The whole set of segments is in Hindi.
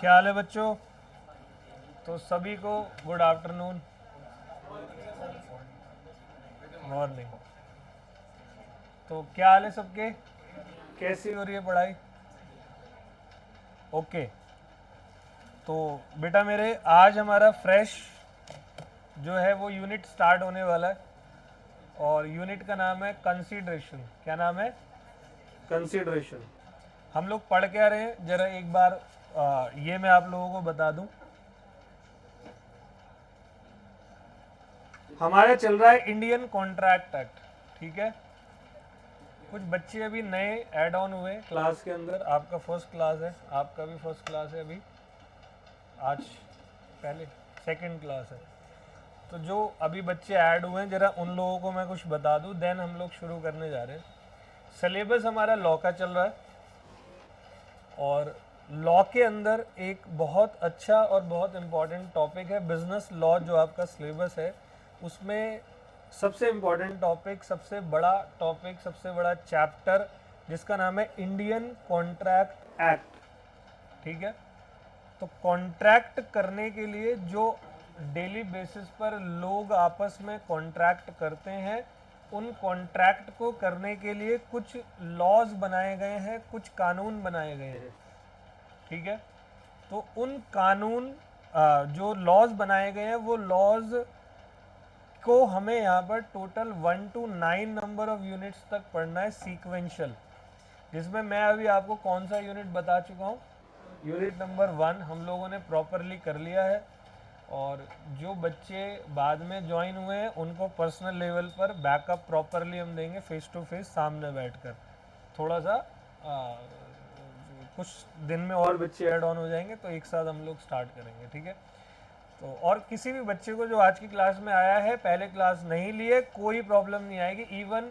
क्या हाल है बच्चों? तो सभी को गुड आफ्टरनून, मॉर्निंग। तो क्या हाल है सबके? कैसी हो रही है पढ़ाई? ओके। तो बेटा मेरे, आज हमारा फ्रेश जो है वो यूनिट स्टार्ट होने वाला है और यूनिट का नाम है कंसीडरेशन। क्या नाम है? कंसीडरेशन। हम लोग पढ़ क्या रहे हैं जरा एक बार ये मैं आप लोगों को बता दूं। हमारा चल रहा है इंडियन कॉन्ट्रैक्ट एक्ट, ठीक है। कुछ बच्चे अभी नए ऐड ऑन हुए क्लास के अंदर। आपका फर्स्ट क्लास है, आपका भी फर्स्ट क्लास है अभी, आज पहले सेकंड क्लास है। तो जो अभी बच्चे ऐड हुए हैं जरा उन लोगों को मैं कुछ बता दूं, देन हम लोग शुरू करने जा रहे हैं। सिलेबस हमारा लॉ का चल रहा है और लॉ के अंदर एक बहुत अच्छा और बहुत इम्पॉर्टेंट टॉपिक है बिजनेस लॉ। जो आपका सिलेबस है उसमें सबसे इम्पॉर्टेंट टॉपिक, सबसे बड़ा टॉपिक, सबसे बड़ा चैप्टर जिसका नाम है इंडियन कॉन्ट्रैक्ट एक्ट, ठीक है। तो कॉन्ट्रैक्ट करने के लिए जो डेली बेसिस पर लोग आपस में कॉन्ट्रैक्ट करते हैं, उन कॉन्ट्रैक्ट को करने के लिए कुछ लॉज बनाए गए हैं, कुछ कानून बनाए गए हैं, ठीक है। तो उन कानून जो लॉज बनाए गए हैं वो लॉज को हमें यहाँ पर total 1 to 9 number of units तक पढ़ना है सीक्वेंशियल, जिसमें मैं अभी आपको कौन सा यूनिट बता चुका हूँ। यूनिट नंबर 1 हम लोगों ने प्रॉपरली कर लिया है और जो बच्चे बाद में ज्वाइन हुए हैं उनको पर्सनल लेवल पर बैकअप प्रॉपरली हम देंगे, फेस टू फेस सामने बैठकर। थोड़ा सा कुछ दिन में और बच्चे ऐड ऑन हो जाएंगे तो एक साथ हम लोग स्टार्ट करेंगे, ठीक है। तो और किसी भी बच्चे को जो आज की क्लास में आया है, पहले क्लास नहीं ली है, कोई प्रॉब्लम नहीं आएगी, इवन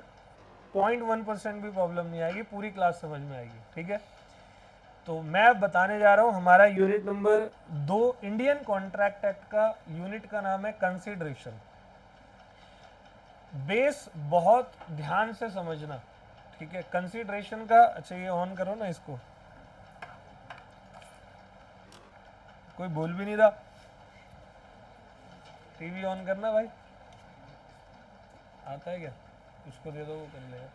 0.1% भी प्रॉब्लम नहीं आएगी, पूरी क्लास समझ में आएगी, ठीक है। तो मैं अब बताने जा रहा हूँ हमारा unit number 2 Indian contract act का। यूनिट का नाम है कंसीडरेशन। बेस बहुत ध्यान से समझना, ठीक है, कंसीडरेशन का। अच्छा ये ऑन करो ना इसको, कोई बोल भी नहीं रहा। टीवी ऑन करना भाई, आता है क्या? उसको दे दो, वो कर लेगा।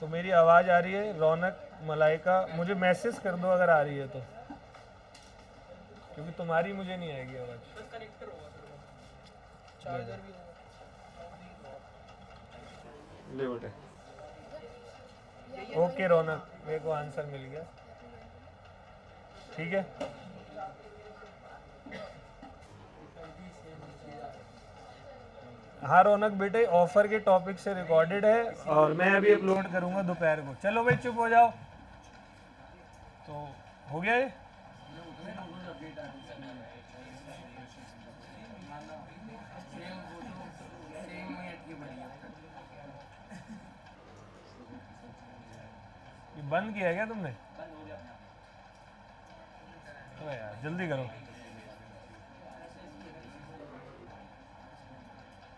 तो मेरी आवाज़ आ रही है? रौनक, मलाइका, मुझे मैसेज कर दो अगर आ रही है तो, क्योंकि तुम्हारी मुझे नहीं आएगी आवाज़। ले बेटे। ओके रौनक, मेरे को आंसर मिल गया, ठीक है। हाँ रौनक बेटे, ऑफर के टॉपिक से रिकॉर्डेड है और मैं अभी अपलोड करूंगा दोपहर को। चलो भाई चुप हो जाओ। तो हो गया ये? बंद किया क्या तुमने? तो यार जल्दी करो,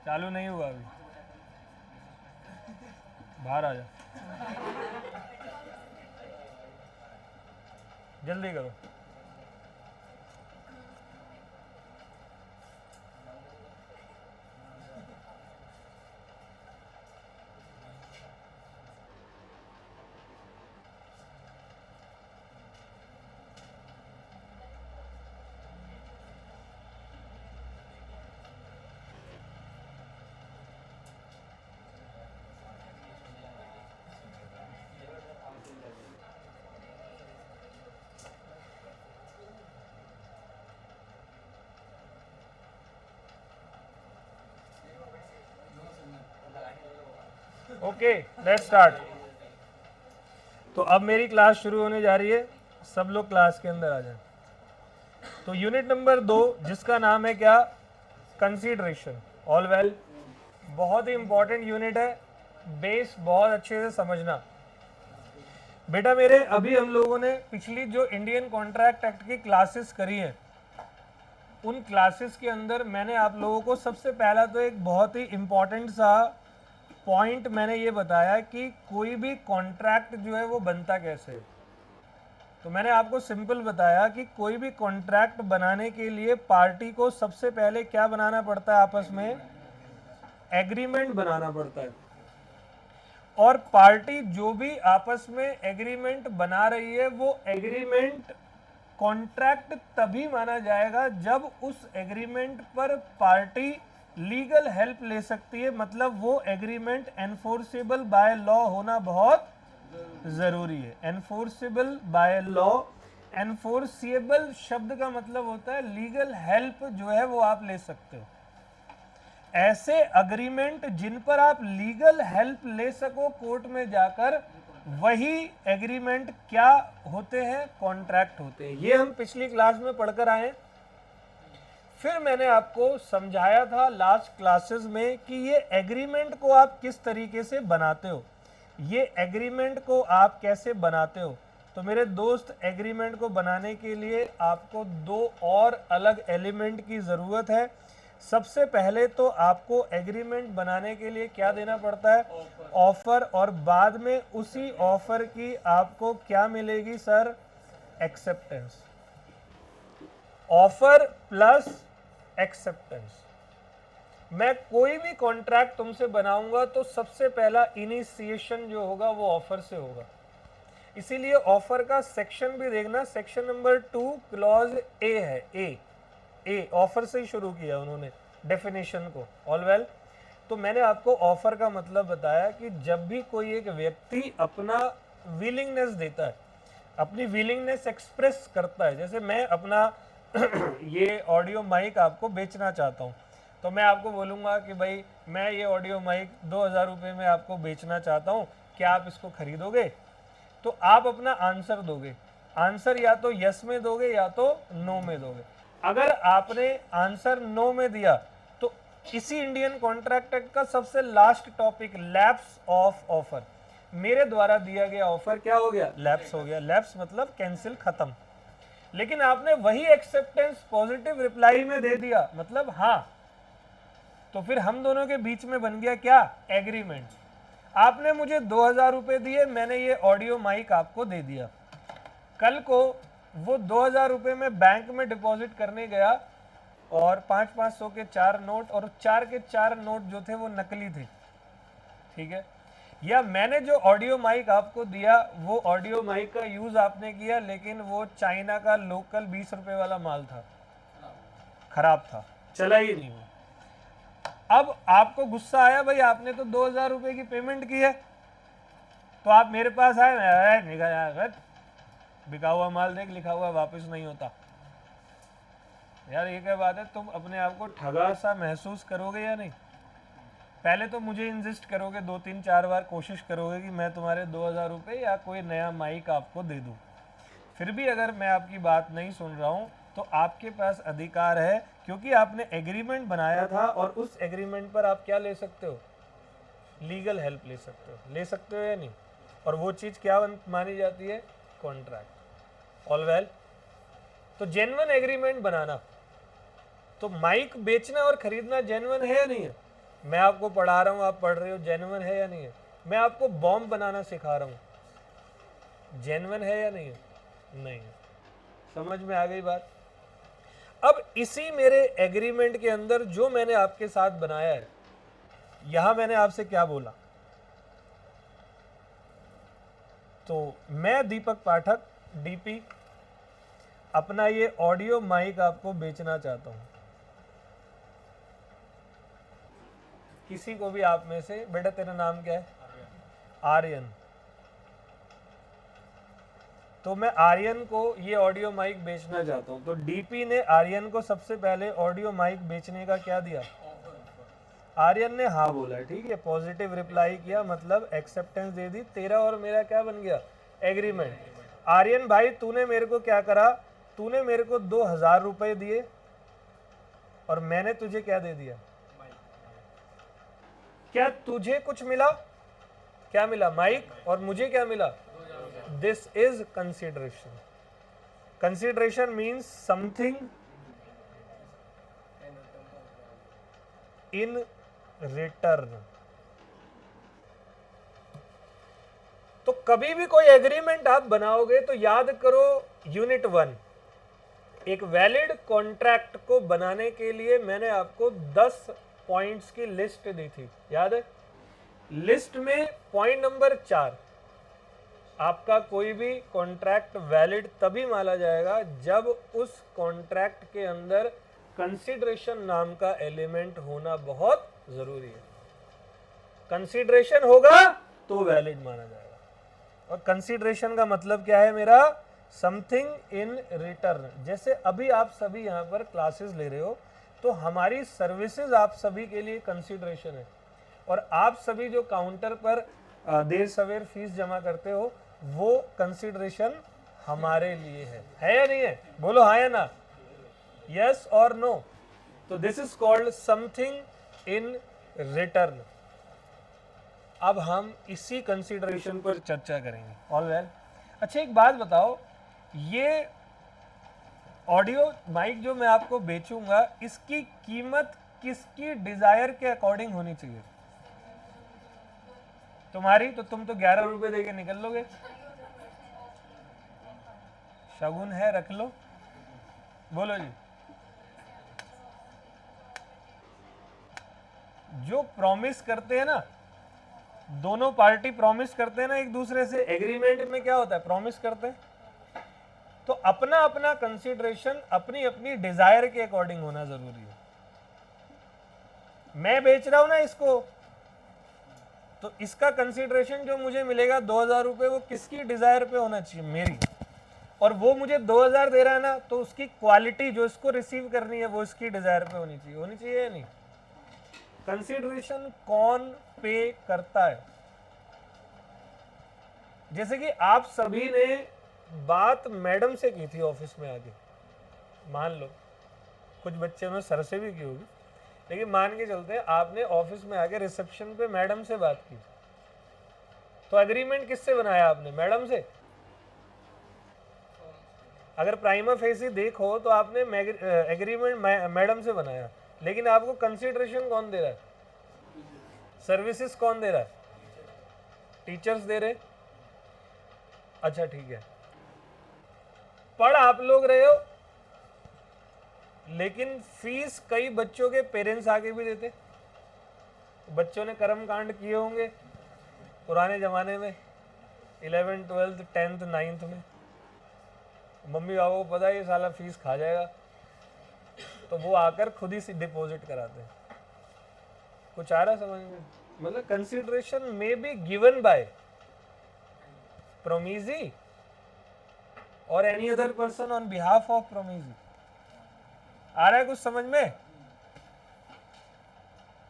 चालू नहीं हुआ अभी। बाहर आ जा, जल्दी करो। Okay let's start. तो अब मेरी क्लास शुरू होने जा रही है, सब लोग क्लास के अंदर आ जाएं। तो यूनिट नंबर 2 जिसका नाम है क्या? कंसीडरेशन। ऑल वेल, बहुत ही इंपॉर्टेंट यूनिट है, बेस बहुत अच्छे से समझना। बेटा मेरे, अभी हम लोगों ने पिछली जो इंडियन कॉन्ट्रैक्ट एक्ट की क्लासेस करी हैं, उन क्लासेस के अंदर मैंने आप लोगों को सबसे पहला तो एक बहुत ही इम्पॉर्टेंट सा पॉइंट मैंने ये बताया कि कोई भी कॉन्ट्रैक्ट जो है वो बनता कैसे है। तो मैंने आपको सिंपल बताया कि कोई भी कॉन्ट्रैक्ट बनाने के लिए पार्टी को सबसे पहले क्या बनाना पड़ता है, आपस में एग्रीमेंट बनाना पड़ता है। और पार्टी जो भी आपस में एग्रीमेंट बना रही है वो एग्रीमेंट कॉन्ट्रैक्ट तभी माना जाएगा जब उस एग्रीमेंट पर पार्टी लीगल हेल्प ले सकती है, मतलब वो एग्रीमेंट एनफोर्सेबल बाय लॉ होना बहुत जरूरी है। एनफोर्सेबल बाय लॉ, एनफोर्सेबल शब्द का मतलब होता है लीगल हेल्प जो है वो आप ले सकते हो। ऐसे अग्रीमेंट जिन पर आप लीगल हेल्प ले सको कोर्ट में जाकर, वही एग्रीमेंट क्या होते हैं, कॉन्ट्रैक्ट होते हैं। ये हम पिछली क्लास में पढ़कर आए। फिर मैंने आपको समझाया था लास्ट क्लासेस में कि ये एग्रीमेंट को आप किस तरीके से बनाते हो, ये एग्रीमेंट को आप कैसे बनाते हो। तो मेरे दोस्त, एग्रीमेंट को बनाने के लिए आपको दो और अलग एलिमेंट की ज़रूरत है। सबसे पहले तो आपको एग्रीमेंट बनाने के लिए क्या देना पड़ता है, ऑफर, और बाद में उसी ऑफर की आपको क्या मिलेगी sir, acceptance. Offer plus acceptance. मैं कोई भी कॉन्ट्रैक्ट तुमसे बनाऊंगा तो सबसे पहला इनिशिएशन जो होगा वो ऑफर से होगा। इसीलिए ऑफर का सेक्शन भी देखना, सेक्शन नंबर 2 क्लॉज ए है। ए ऑफर से ही शुरू किया उन्होंने डेफिनेशन को। ऑल वेल, तो मैंने आपको ऑफर का मतलब बताया कि जब भी कोई एक व्यक्ति अपना विलिंगनेस देता है, अपनी विलिंगनेस एक्सप्रेस करता है, जैसे मैं अपना ये ऑडियो माइक आपको बेचना चाहता हूँ, तो मैं आपको बोलूँगा कि भाई मैं ये ऑडियो माइक 2000 रुपये में आपको बेचना चाहता हूँ, क्या आप इसको खरीदोगे? तो आप अपना आंसर दोगे। आंसर या तो यस में दोगे या तो नो में दोगे। अगर आपने आंसर नो में दिया तो इसी इंडियन कॉन्ट्रैक्ट एक्ट का सबसे last topic, lapse of offer, मेरे द्वारा दिया गया ऑफर क्या हो गया, लैप्स हो गया। लैप्स मतलब कैंसिल, खत्म। लेकिन आपने वही एक्सेप्टेंस पॉजिटिव रिप्लाई में दे दिया, मतलब हाँ, तो फिर हम दोनों के बीच में बन गया क्या, एग्रीमेंट। आपने मुझे 2000 रुपये दिए, मैंने ये ऑडियो माइक आपको दे दिया। कल को वो 2000 रुपये में बैंक में डिपॉजिट करने गया और 500-500 के 4 नोट, और 4 के 4 नोट जो थे वो नकली थे, ठीक है। या मैंने जो ऑडियो माइक आपको दिया वो ऑडियो माइक का यूज आपने किया, लेकिन वो चाइना का लोकल 20 रुपये वाला माल था, खराब था, चला ही नहीं वो। अब आपको गुस्सा आया, भाई आपने तो 2000 रुपये की पेमेंट की है, तो आप मेरे पास आए, निकल बिका हुआ माल देख, लिखा हुआ वापस नहीं होता। यार ये क्या बात है, तुम अपने आप को ठगा सा महसूस करोगे या नहीं? पहले तो मुझे इंसिस्ट करोगे, 2-3-4 बार कोशिश करोगे कि मैं तुम्हारे 2000 रुपये या कोई नया माइक आपको दे दूँ। फिर भी अगर मैं आपकी बात नहीं सुन रहा हूँ तो आपके पास अधिकार है, क्योंकि आपने एग्रीमेंट बनाया था और उस एग्रीमेंट पर आप क्या ले सकते हो, लीगल हेल्प ले सकते हो। ले सकते हो या नहीं? और वो चीज़ क्या मानी जाती है, कॉन्ट्रैक्ट। ऑल वेल, तो जेन्युइन एग्रीमेंट बनाना, तो माइक बेचना और खरीदना जेन्युइन है या नहीं है? मैं आपको पढ़ा रहा हूँ, आप पढ़ रहे हो, जेन्युइन है या नहीं है? मैं आपको बॉम्ब बनाना सिखा रहा हूँ, जेन्युइन है या नहीं है? नहीं है। समझ में आ गई बात? अब इसी मेरे एग्रीमेंट के अंदर जो मैंने आपके साथ बनाया है, यहां मैंने आपसे क्या बोला, तो मैं दीपक पाठक डीपी अपना ये ऑडियो माइक आपको बेचना चाहता हूं। किसी को भी आप में से, बेटा तेरा नाम क्या है? आर्यन। तो मैं आर्यन को ये ऑडियो माइक बेचना चाहता हूं, तो डीपी ने आर्यन को सबसे पहले ऑडियो माइक बेचने का क्या दिया, आर्यन ने हाँ बोला, ठीक है, पॉजिटिव रिप्लाई किया, मतलब एक्सेप्टेंस दे दी। तेरा और मेरा क्या बन गया, एग्रीमेंट। आर्यन भाई तूने मेरे को क्या करा, तूने मेरे को 2000 रुपए दिए और मैंने तुझे क्या दे दिया, क्या तुझे कुछ मिला, क्या मिला, माइक, और मुझे क्या मिला, this is consideration. Consideration means something in return. तो कभी भी कोई एग्रीमेंट आप बनाओगे तो याद करो यूनिट 1, एक वैलिड कॉन्ट्रैक्ट को बनाने के लिए मैंने आपको 10 पॉइंट्स की लिस्ट दी थी, याद है? लिस्ट में पॉइंट नंबर 4, आपका कोई भी कॉन्ट्रैक्ट वैलिड तभी माना जाएगा जब उस कॉन्ट्रैक्ट के अंदर कंसीडरेशन नाम का एलिमेंट होना बहुत जरूरी है। कंसीडरेशन होगा तो वैलिड माना जाएगा। और कंसीडरेशन का मतलब क्या है मेरा? Something in return. जैसे अभी आप सभी यहाँ पर क्लासेस ले रहे हो तो हमारी सर्विसेज आप सभी के लिए कंसीडरेशन है, और आप सभी जो काउंटर पर देर सवेर फीस जमा करते हो वो कंसीडरेशन हमारे लिए है या नहीं है? बोलो हाँ या ना, यस और नो। तो this is called something in return. अब हम इसी कंसीडरेशन पर चर्चा करेंगे। All well. अच्छा एक बात बताओ, ये ऑडियो माइक जो मैं आपको बेचूंगा इसकी कीमत किसकी डिजायर के अकॉर्डिंग होनी चाहिए? तुम्हारी? तो तुम तो 11 रुपए देके निकल लोगे। शगुन है, रख लो। बोलो जी। जो प्रॉमिस करते हैं ना, दोनों पार्टी प्रॉमिस करते हैं ना एक दूसरे से, एग्रीमेंट में क्या होता है? प्रॉमिस करते हैं तो अपना अपना कंसीडरेशन अपनी अपनी डिजायर के अकॉर्डिंग होना जरूरी है। मैं बेच रहा हूं ना इसको, तो इसका कंसीडरेशन जो मुझे मिलेगा 2000 रुपए, वो किसकी डिजायर पे होना चाहिए? मेरी। और वो मुझे 2000 दे रहा है ना, तो उसकी क्वालिटी जो इसको रिसीव करनी है वो इसकी डिजायर पे होनी चाहिए। होनी चाहिए या नहीं? कंसीडरेशन कौन पे करता है? जैसे कि आप सभी ने बात मैडम से की थी ऑफिस में आके, मान लो कुछ बच्चे ने सर से भी की होगी, लेकिन मान के चलते हैं आपने ऑफिस में आके रिसेप्शन पे मैडम से बात की, तो एग्रीमेंट किससे बनाया आपने? मैडम से। अगर प्राइमा फेसी देखो तो आपने एग्रीमेंट मैडम से बनाया, लेकिन आपको कंसीडरेशन कौन दे रहा है? सर्विसेज कौन दे रहा है? टीचर्स दे रहे। अच्छा ठीक है, पढ़ आप लोग रहे हो, लेकिन फीस कई बच्चों के पेरेंट्स आके भी देते। बच्चों ने कर्म कांड किए होंगे पुराने जमाने में, 11th 12th 10th 9th में, मम्मी पापा को पता है ये साला फीस खा जाएगा, तो वो आकर खुद ही डिपॉजिट कराते हैं। कुछ आ रहा समझ में? मतलब consideration may be given by promisee or any other person on behalf of promisee. आ रहा है कुछ समझ में?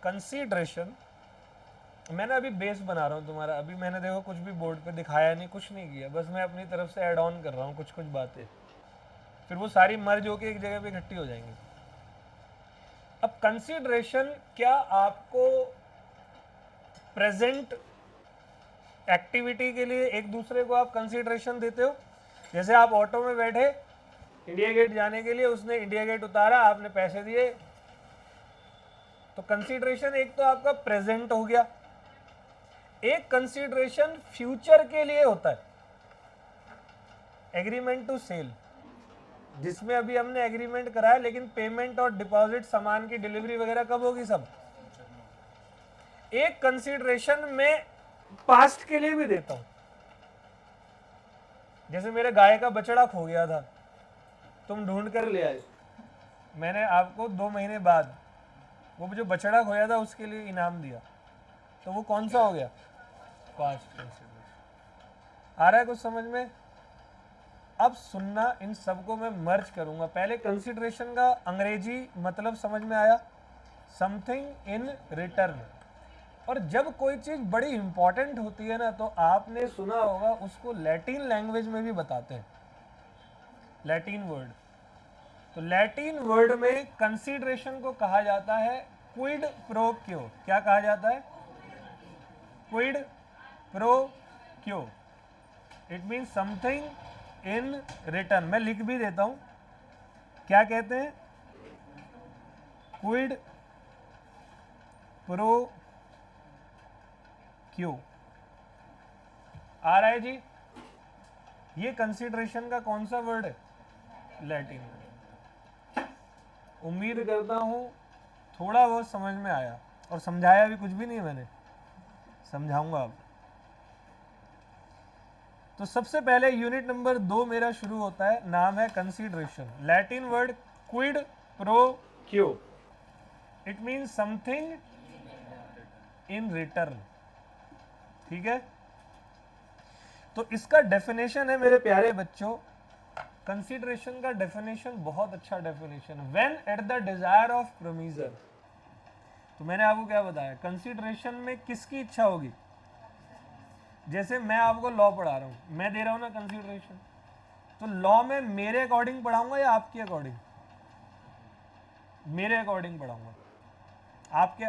कंसीडरेशन, मैंने अभी बेस बना रहा हूँ तुम्हारा। अभी मैंने देखो कुछ भी बोर्ड पे दिखाया नहीं, कुछ नहीं किया, बस मैं अपनी तरफ से ऐड ऑन कर रहा हूँ कुछ कुछ बातें, फिर वो सारी मर्ज होके एक जगह पे इकट्ठी हो जाएंगी। अब कंसीडरेशन, क्या आपको प्रेजेंट एक्टिविटी के लिए एक दूसरे को आप कंसीडरेशन देते हो? जैसे आप ऑटो में बैठे, इंडिया गेट जाने के लिए, उसने इंडिया गेट उतारा, आपने पैसे दिए, तो कंसीडरेशन एक तो आपका प्रेजेंट हो गया। एक कंसीडरेशन फ्यूचर के लिए होता है, एग्रीमेंट टू सेल, जिसमें अभी हमने एग्रीमेंट कराया, लेकिन पेमेंट और डिपॉजिट, सामान की डिलीवरी वगैरह कब होगी? सब। एक कंसीडरेशन में पास्ट के लिए भी देता हूं। जैसे मेरे गाय का बछड़ा खो गया था, तुम ढूंढ कर ले आए, मैंने आपको 2 महीने बाद वो जो बछड़ा खोया था उसके लिए इनाम दिया, तो वो कौन सा हो गया? Past consideration. आ रहा है कुछ समझ में? अब सुनना, इन सबको मैं मर्ज करूंगा। पहले कंसीडरेशन का अंग्रेजी मतलब समझ में आया, समथिंग इन रिटर्न। और जब कोई चीज बड़ी इंपॉर्टेंट होती है ना, तो आपने सुना होगा उसको लैटिन लैंग्वेज में भी बताते हैं, लैटिन वर्ड। तो लैटिन वर्ड में कंसीडरेशन को कहा जाता है क्विड प्रो क्यो। क्या कहा जाता है? क्विड प्रो क्यो। It mean something in return. मैं लिख भी देता हूं, क्या कहते हैं? क्विड प्रो क्यो। आ रहा है जी? ये कंसीडरेशन का कौन सा वर्ड है? लैटिन। उम्मीद करता हूं थोड़ा बहुत समझ में आया, और समझाया भी कुछ भी नहीं मैंने, समझाऊंगा अब। तो सबसे पहले यूनिट नंबर 2 मेरा शुरू होता है, नाम है consideration. Latin word quid pro क्यो, it means something in return. ठीक है, तो इसका डेफिनेशन है मेरे प्यारे बच्चों, कंसीडरेशन का डेफिनेशन बहुत अच्छा definition, when at the desire of promisor. तो मैंने आपको क्या बताया, कंसीडरेशन में किसकी इच्छा होगी? जैसे मैं आपको लॉ पढ़ा रहा हूं, मैं दे रहा हूं ना कंसीडरेशन, तो लॉ में मेरे अकॉर्डिंग पढ़ाऊंगा या आपके अकॉर्डिंग? मेरे अकॉर्डिंग पढ़ाऊंगा।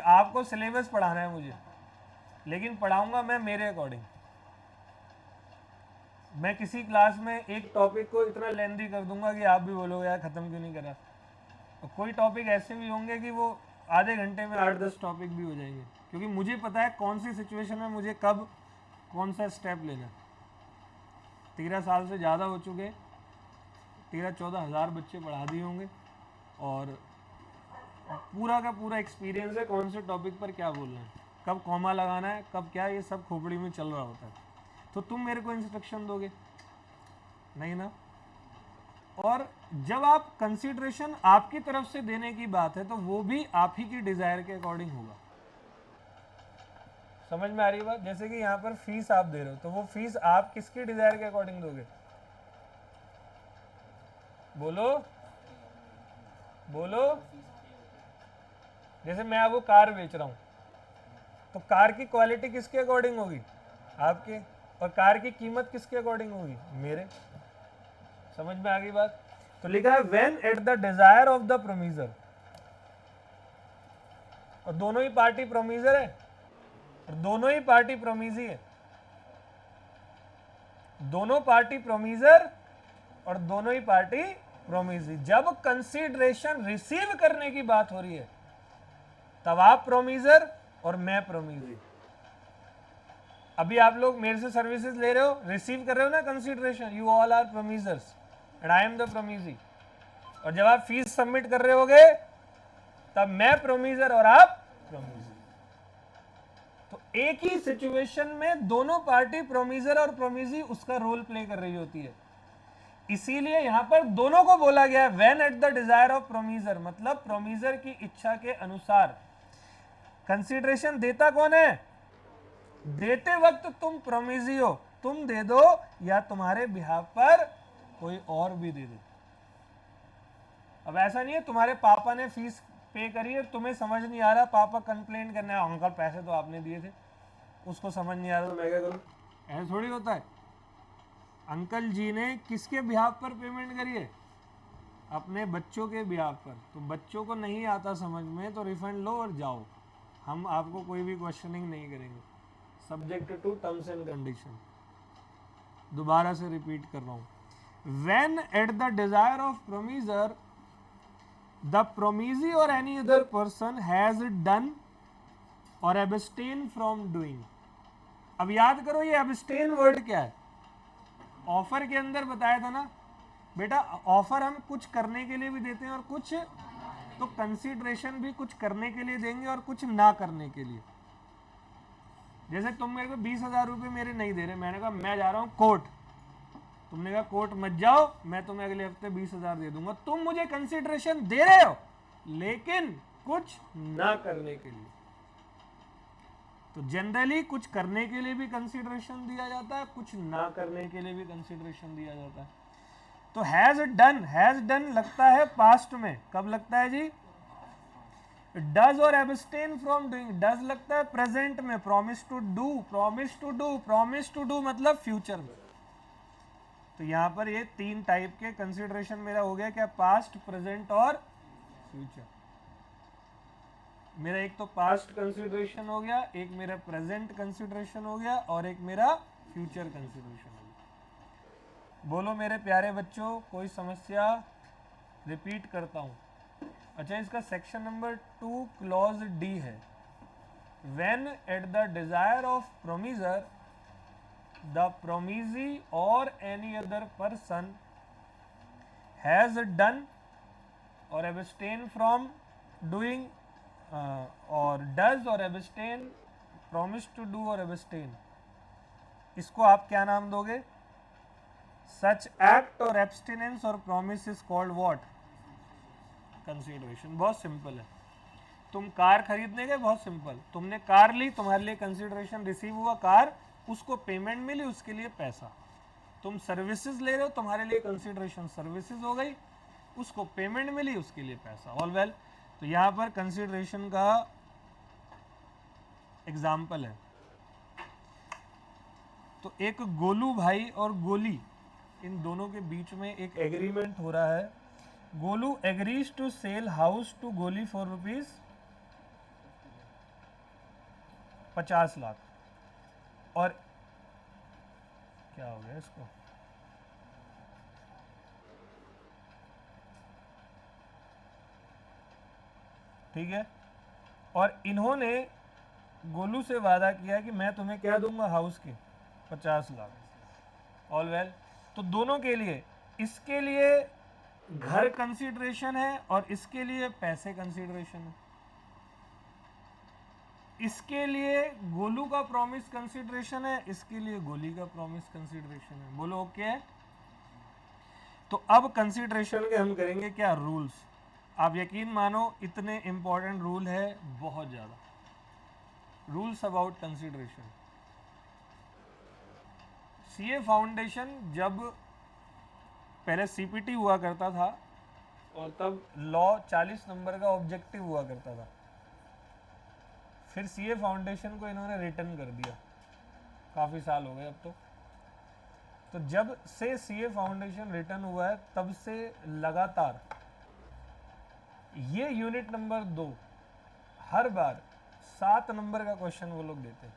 आपको सिलेबस पढ़ाना है मुझे, लेकिन पढ़ाऊंगा मैं मेरे अकॉर्डिंग। मैं किसी क्लास में एक टॉपिक को इतना लेंथी कर दूंगा कि आप भी बोलोगे यार खत्म क्यों नहीं करा। और कोई टॉपिक ऐसे भी होंगे कि वो आधे घंटे में 8-10 टॉपिक भी हो जाएंगे, क्योंकि मुझे पता है कौन सी सिचुएशन में मुझे कब कौन सा स्टेप लेना। 13 साल से ज़्यादा हो चुके, 13-14 हज़ार बच्चे पढ़ा दिए होंगे, और पूरा का पूरा एक्सपीरियंस है कौन से टॉपिक पर क्या बोलना है, कब कॉमा लगाना है, कब क्या, ये सब खोपड़ी में चल रहा होता है। तो तुम मेरे को इंस्ट्रक्शन दोगे नहीं ना? और जब आप कंसीडरेशन आपकी तरफ से देने की बात है, तो वो भी आप ही की डिजायर के अकॉर्डिंग होगा। समझ में आ रही बात? जैसे कि यहाँ पर फीस आप दे रहे हो, तो वो फीस आप किसकी डिजायर के अकॉर्डिंग दोगे? बोलो बोलो। जैसे मैं आपको कार बेच रहा हूं, तो कार की क्वालिटी किसके अकॉर्डिंग होगी? आपके। और कार की कीमत किसके अकॉर्डिंग होगी? मेरे। समझ में आ गई बात? तो लिखा है when at the desire of the promisor, और दोनों ही पार्टी प्रोमीजर है, और दोनों ही पार्टी प्रोमीजी है। दोनों पार्टी प्रोमीजर और दोनों ही पार्टी प्रोमीजी। जब कंसीडरेशन रिसीव करने की बात हो रही है, तब आप प्रोमीजर और मैं प्रोमीजी। अभी आप लोग मेरे से सर्विसेज ले रहे हो, रिसीव कर रहे हो ना consideration, you all are promisors and I am the promisee. और जब आप फीस सबमिट कर रहे होगे, तब मैं प्रोमीजर और आप प्रोमीजर। तो एक ही सिचुएशन में दोनों पार्टी प्रोमीजर और प्रोमीजी उसका रोल प्ले कर रही होती है। इसीलिए यहां पर दोनों को बोला गया है when at the desire of promisor, मतलब प्रोमीजर की इच्छा के अनुसार। कंसीडरेशन देता कौन है? देते वक्त तुम प्रोमीजी हो, तुम दे दो या तुम्हारे बिहाफ पर कोई और भी दे दे। अब ऐसा नहीं है तुम्हारे पापा ने फीस पे करी है, तुम्हें समझ नहीं आ रहा, पापा कंप्लेंट करने आए, अंकल पैसे तो आपने दिए थे, उसको समझ नहीं आ रहा तो मैं क्या करूं? ऐसा थोड़ी होता है। अंकल जी ने किसके बिहाफ पर पेमेंट करी है? अपने बच्चों के बिहाफ पर। तो बच्चों को नहीं आता समझ में तो रिफंड लो और जाओ, हम आपको कोई भी क्वेश्चनिंग नहीं करेंगे, subject to terms and condition. दोबारा से रिपीट कर रहा हूं, when at the desire of promisor the promisee or any other person has done or abstain from doing. अब याद करो ये एब्सटेन वर्ड क्या है? ऑफर के अंदर बताया था ना बेटा, ऑफर हम कुछ करने के लिए भी देते हैं और कुछ, तो कंसीडरेशन भी कुछ करने के लिए देंगे और कुछ ना करने के लिए। जैसे तुम मेरे को 20,000 रुपये मेरे नहीं दे रहे, मैंने कहा मैं जा रहा हूं कोर्ट, तुमने कहा कोर्ट मत जाओ, मैं तुम्हें अगले हफ्ते 20,000 दे दूंगा। तुम मुझे कंसीडरेशन दे रहे हो लेकिन कुछ ना करने के लिए। तो जनरली कुछ करने के लिए भी कंसीडरेशन दिया जाता है, कुछ ना करने के लिए भी कंसीडरेशन दिया जाता है। तो हैज डन लगता है पास्ट में, कब लगता है जी? डज और एब्सटेन फ्रॉम डूइंग, डज लगता है प्रेजेंट में, प्रॉमिस टू डू मतलब फ्यूचर में। तो यहां पर ये 3 टाइप के कंसीडरेशन मेरा हो गया क्या? पास्ट, प्रेजेंट और फ्यूचर। मेरा एक तो पास्ट कंसीडरेशन हो गया, एक मेरा प्रेजेंट कंसीडरेशन हो गया, और एक मेरा फ्यूचर कंसीडरेशन हो गया। बोलो मेरे प्यारे बच्चों, कोई समस्या? रिपीट करता हूं। अच्छा, इसका सेक्शन नंबर 2 क्लॉज डी है, when at the desire of promisor the promisee or any other person has done or abstain from doing or does or abstain, promise to do or abstain, इसको आप क्या नाम दोगे? Such act or abstinence or promise is called what? Consideration. बहुत सिंपल है. तुम कार खरीदने गए, बहुत सिंपल, तुमने कार ली, तुम्हारे लिए कंसिडरेशन रिसीव हुआ कार, उसको पेमेंट मिली, उसके लिए पैसा. तुम सर्विसेज ले रहे हो, तुम्हारे लिए कंसिडरेशन सर्विसेज हो गई, उसको पेमेंट मिली, उसके लिए पैसा. All well. तो यहाँ पर कंसिडरेशन का एग्जाम्पल है. तो एक गोलू भाई और गोली, इन दोनों के बीच में एक एग्रीमेंट हो रहा है. Golu agrees to sell house to Goli for ₹50 lakh. और क्या हो गया इसको? ठीक है. और इन्होंने गोलू से वादा किया कि मैं तुम्हें क्या दूंगा? हाउस के 50 लाख. All well. तो दोनों के लिए, इसके लिए घर कंसीडरेशन है और इसके लिए पैसे कंसीडरेशन है. इसके लिए गोलू का प्रॉमिस कंसीडरेशन है, इसके लिए गोली का प्रॉमिस कंसीडरेशन है. बोलो ओके है. तो अब कंसीडरेशन के हम करेंगे क्या? रूल्स. आप यकीन मानो इतने इंपॉर्टेंट रूल है, बहुत ज्यादा rules about consideration. CA foundation जब पहले सीपीटी हुआ करता था और तब लॉ 40 नंबर का ऑब्जेक्टिव हुआ करता था. फिर सीए फाउंडेशन को इन्होंने रिटर्न कर दिया, काफ़ी साल हो गए अब. तो जब से सीए फाउंडेशन रिटर्न हुआ है तब से लगातार ये यूनिट नंबर 2 हर बार 7 नंबर का क्वेश्चन वो लोग देते हैं.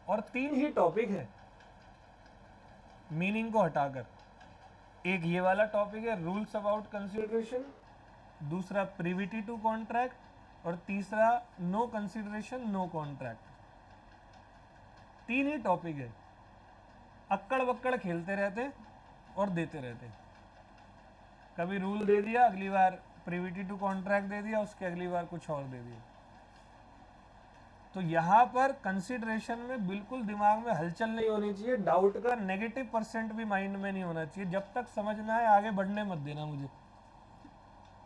और 3 ही टॉपिक है मीनिंग को हटाकर. एक ये वाला टॉपिक है रूल्स अबाउट कंसीडरेशन, दूसरा प्रिविटी टू कॉन्ट्रैक्ट, और तीसरा नो कंसीडरेशन नो कॉन्ट्रैक्ट. 3 ही टॉपिक है. अक्कड़ बक्कड़ खेलते रहते और देते रहते. कभी रूल दे दिया, अगली बार प्रिविटी टू कॉन्ट्रैक्ट दे दिया, उसके अगली बार कुछ और दे दिया. तो यहाँ पर कंसीडरेशन में बिल्कुल दिमाग में हलचल नहीं होनी चाहिए, डाउट का नेगेटिव % भी माइंड में नहीं होना चाहिए. जब तक समझना है आगे बढ़ने मत देना मुझे,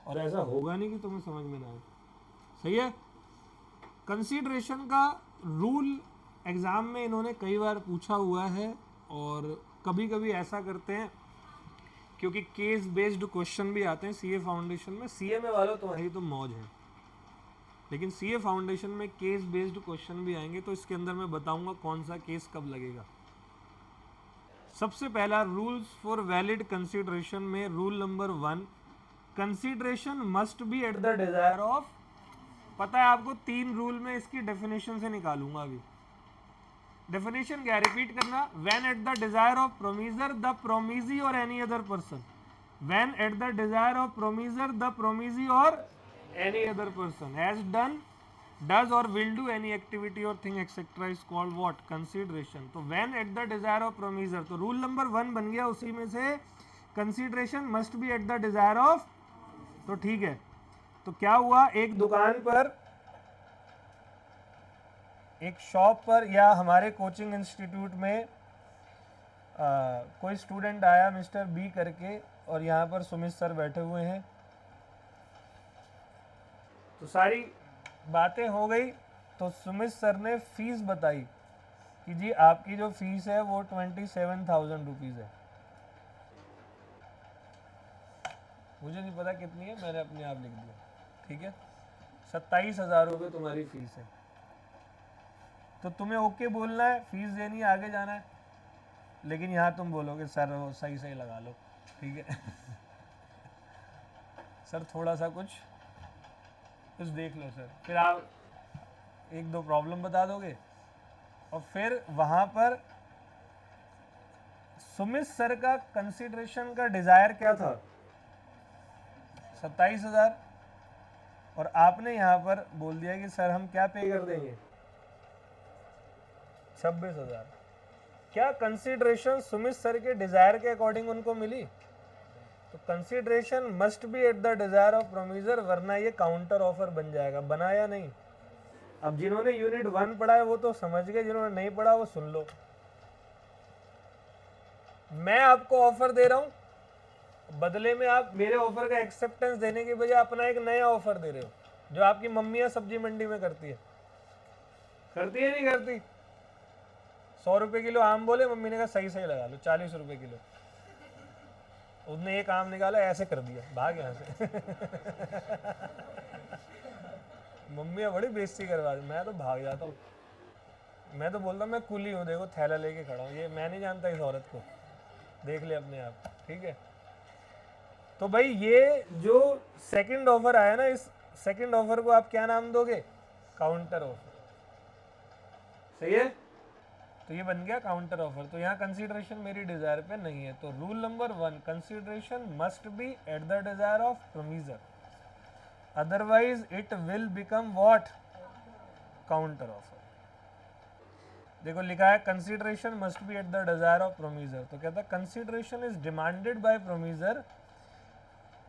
और ऐसा होगा नहीं कि तुम्हें समझ में ना आए. सही है. कंसीडरेशन का रूल एग्जाम में इन्होंने कई बार पूछा हुआ है, और कभी कभी ऐसा करते हैं क्योंकि केस बेस्ड क्वेश्चन भी आते हैं सीए फाउंडेशन में. सीए में वालों तुम्हारी तो मौज है, लेकिन सीए फाउंडेशन में केस बेस्ड क्वेश्चन भी आएंगे. तो इसके अंदर मैं बताऊंगा कौन सा केस कब लगेगा. सबसे पहला रूल्स फॉर वैलिड कंसीडरेशन में rule number 1, consideration must be at the desire of. पता है आपको 3 रूल में इसकी डेफिनेशन से निकालूंगा अभी. डेफिनेशन क्या? रिपीट करना. When at the desire of promisor the promisee or any other person. When at the desire of promisor the promisee or any other person has done, does or will do any activity or thing etc is called what? Consideration. तो when at the desire of promiser, तो रूल नंबर 1 बन गया उसी में से, consideration must be at the desire of. तो ठीक है. तो क्या हुआ, एक दुकान पर, एक शॉप पर, या हमारे कोचिंग इंस्टीट्यूट में कोई स्टूडेंट आया मिस्टर बी करके, और यहाँ पर सुमित सर बैठे हुए हैं. तो सारी बातें हो गई. तो सुमित सर ने फीस बताई कि जी आपकी जो फीस है वो 27,000 रुपीज़ है. मुझे नहीं पता कितनी है, मैंने अपने आप लिख दिया. ठीक है, 27,000 रुपये तुम्हारी फीस है. तो तुम्हें ओके बोलना है, फीस देनी है, आगे जाना है. लेकिन यहाँ तुम बोलोगे सर वो सही सही लगा लो. ठीक है सर थोड़ा सा कुछ देख लो सर. फिर आप 1-2 प्रॉब्लम बता दोगे, और फिर वहाँ पर सुमित सर का कंसीडरेशन का डिज़ायर क्या था? 27,000. और आपने यहाँ पर बोल दिया कि सर हम क्या पे कर देंगे? 26,000। क्या कंसीडरेशन सुमित सर के डिजायर के अकॉर्डिंग उनको मिली? तो consideration must be at the desire of promisor, वरना ये काउंटर ऑफर बन जाएगा। बना या नहीं? अब जिन्होंने यूनिट 1 पढ़ा है वो तो समझ गए, जिन्होंने नहीं पढ़ा वो सुन लो। मैं आपको ऑफर दे रहा हूं, बदले में आप मेरे ऑफर का एक्सेप्टेंस देने के बजाय अपना एक नया ऑफर दे रहे हो, जो आपकी मम्मियां सब्जी मंडी में करती है। करती है नहीं करती? 100 रुपए किलो आम बोले, मम्मी ने कहा सही सही लगा लो 40 रुपए किलो। उसने एक आम निकाला, ऐसे कर दिया, भाग यहाँ से। मम्मी बड़ी बेइज्जती करवा दी, मैं तो भाग जाता हूँ। मैं तो बोलता हूँ मैं कुली हूँ, देखो थैला लेके खड़ा हूँ, ये मैं नहीं जानता इस औरत को, देख ले अपने आप। ठीक है, तो भाई ये जो सेकंड ऑफर आया ना, इस सेकंड ऑफर को आप क्या नाम दोगे? Counter offer. सही है, तो ये बन गया काउंटर ऑफर। तो यहाँ कंसीडरेशन मेरी डिजायर पे नहीं है। तो rule number 1, consideration must be at the desire of promisor, otherwise it will become what? Counter offer. देखो लिखा है consideration must be at the desire of promisor, तो कहता है consideration is demanded by promisor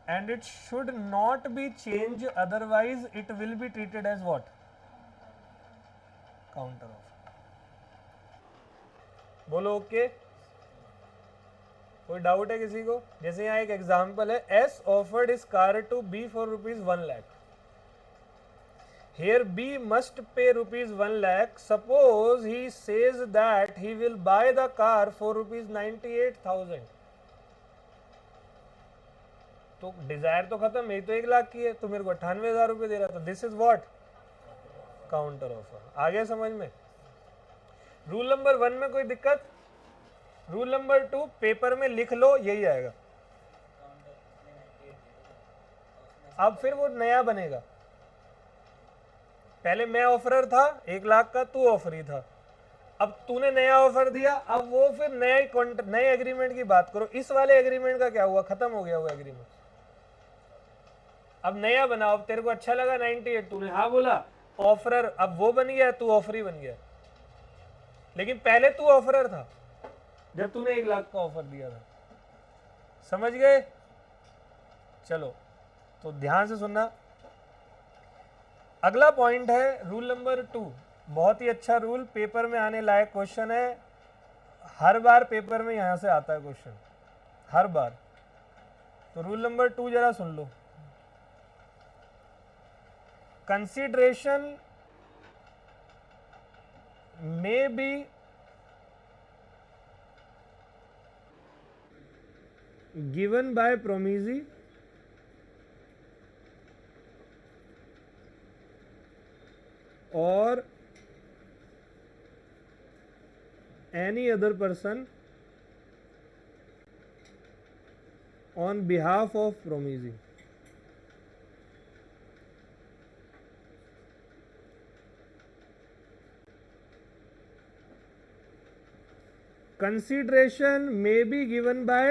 and it should not be changed, otherwise it will be treated as what? Counter offer. बोलो ओके? कोई डाउट है किसी को? जैसे यहाँ एक एग्जांपल है, as offered is car to be for ₹1 lakh. Here B must pay ₹1 lakh. Suppose he says that he will buy the car for ₹98,000. तो डिजायर तो खत्म, मेरी तो 1 लाख की है, तो मेरे को 98,000 रुपये दे रहा, तो this is what? Counter offer. आ गया समझ में? रूल नंबर 1 में कोई दिक्कत? रूल नंबर 2 पेपर में लिख लो, यही आएगा। अब फिर वो नया बनेगा। पहले मैं ऑफरर था, 1 लाख का, तू ऑफरी था। अब तूने नया ऑफर दिया, अब वो फिर नए एग्रीमेंट की बात करो। इस वाले एग्रीमेंट का क्या हुआ? खत्म हो गया वो एग्रीमेंट, अब नया बनाओ। अब तेरे को अच्छा लगा 98, तूने हाँ बोला, ऑफरर अब वो बन गया, तू ऑफरी बन गया। लेकिन पहले तू ऑफरर था जब तूने 1 लाख का ऑफर दिया था। समझ गए? चलो तो ध्यान से सुनना। अगला पॉइंट है रूल नंबर 2, बहुत ही अच्छा रूल, पेपर में आने लायक क्वेश्चन है। हर बार पेपर में यहां से आता है क्वेश्चन, हर बार। तो रूल नंबर 2 जरा सुन लो। Consideration may be given by promisee or any other person on behalf of promisee. Consideration may be given by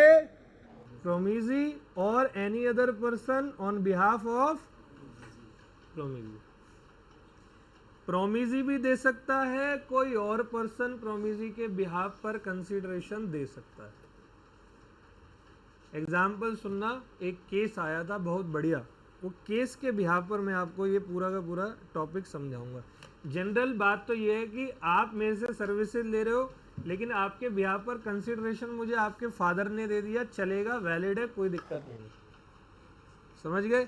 promisee or any other person on behalf of promisee. promisee भी दे सकता है, कोई और पर्सन promisee के बिहाफ पर कंसीडरेशन दे सकता है। एग्जाम्पल सुनना, एक केस आया था बहुत बढ़िया, वो केस के बिहाफ पर मैं आपको ये पूरा का पूरा टॉपिक समझाऊंगा। जनरल बात तो ये है कि आप मेरे से सर्विसेज ले रहे हो, लेकिन आपके ब्याह पर कंसिडरेशन मुझे आपके फादर ने दे दिया, चलेगा, वैलिड है, कोई दिक्कत नहीं। समझ गए?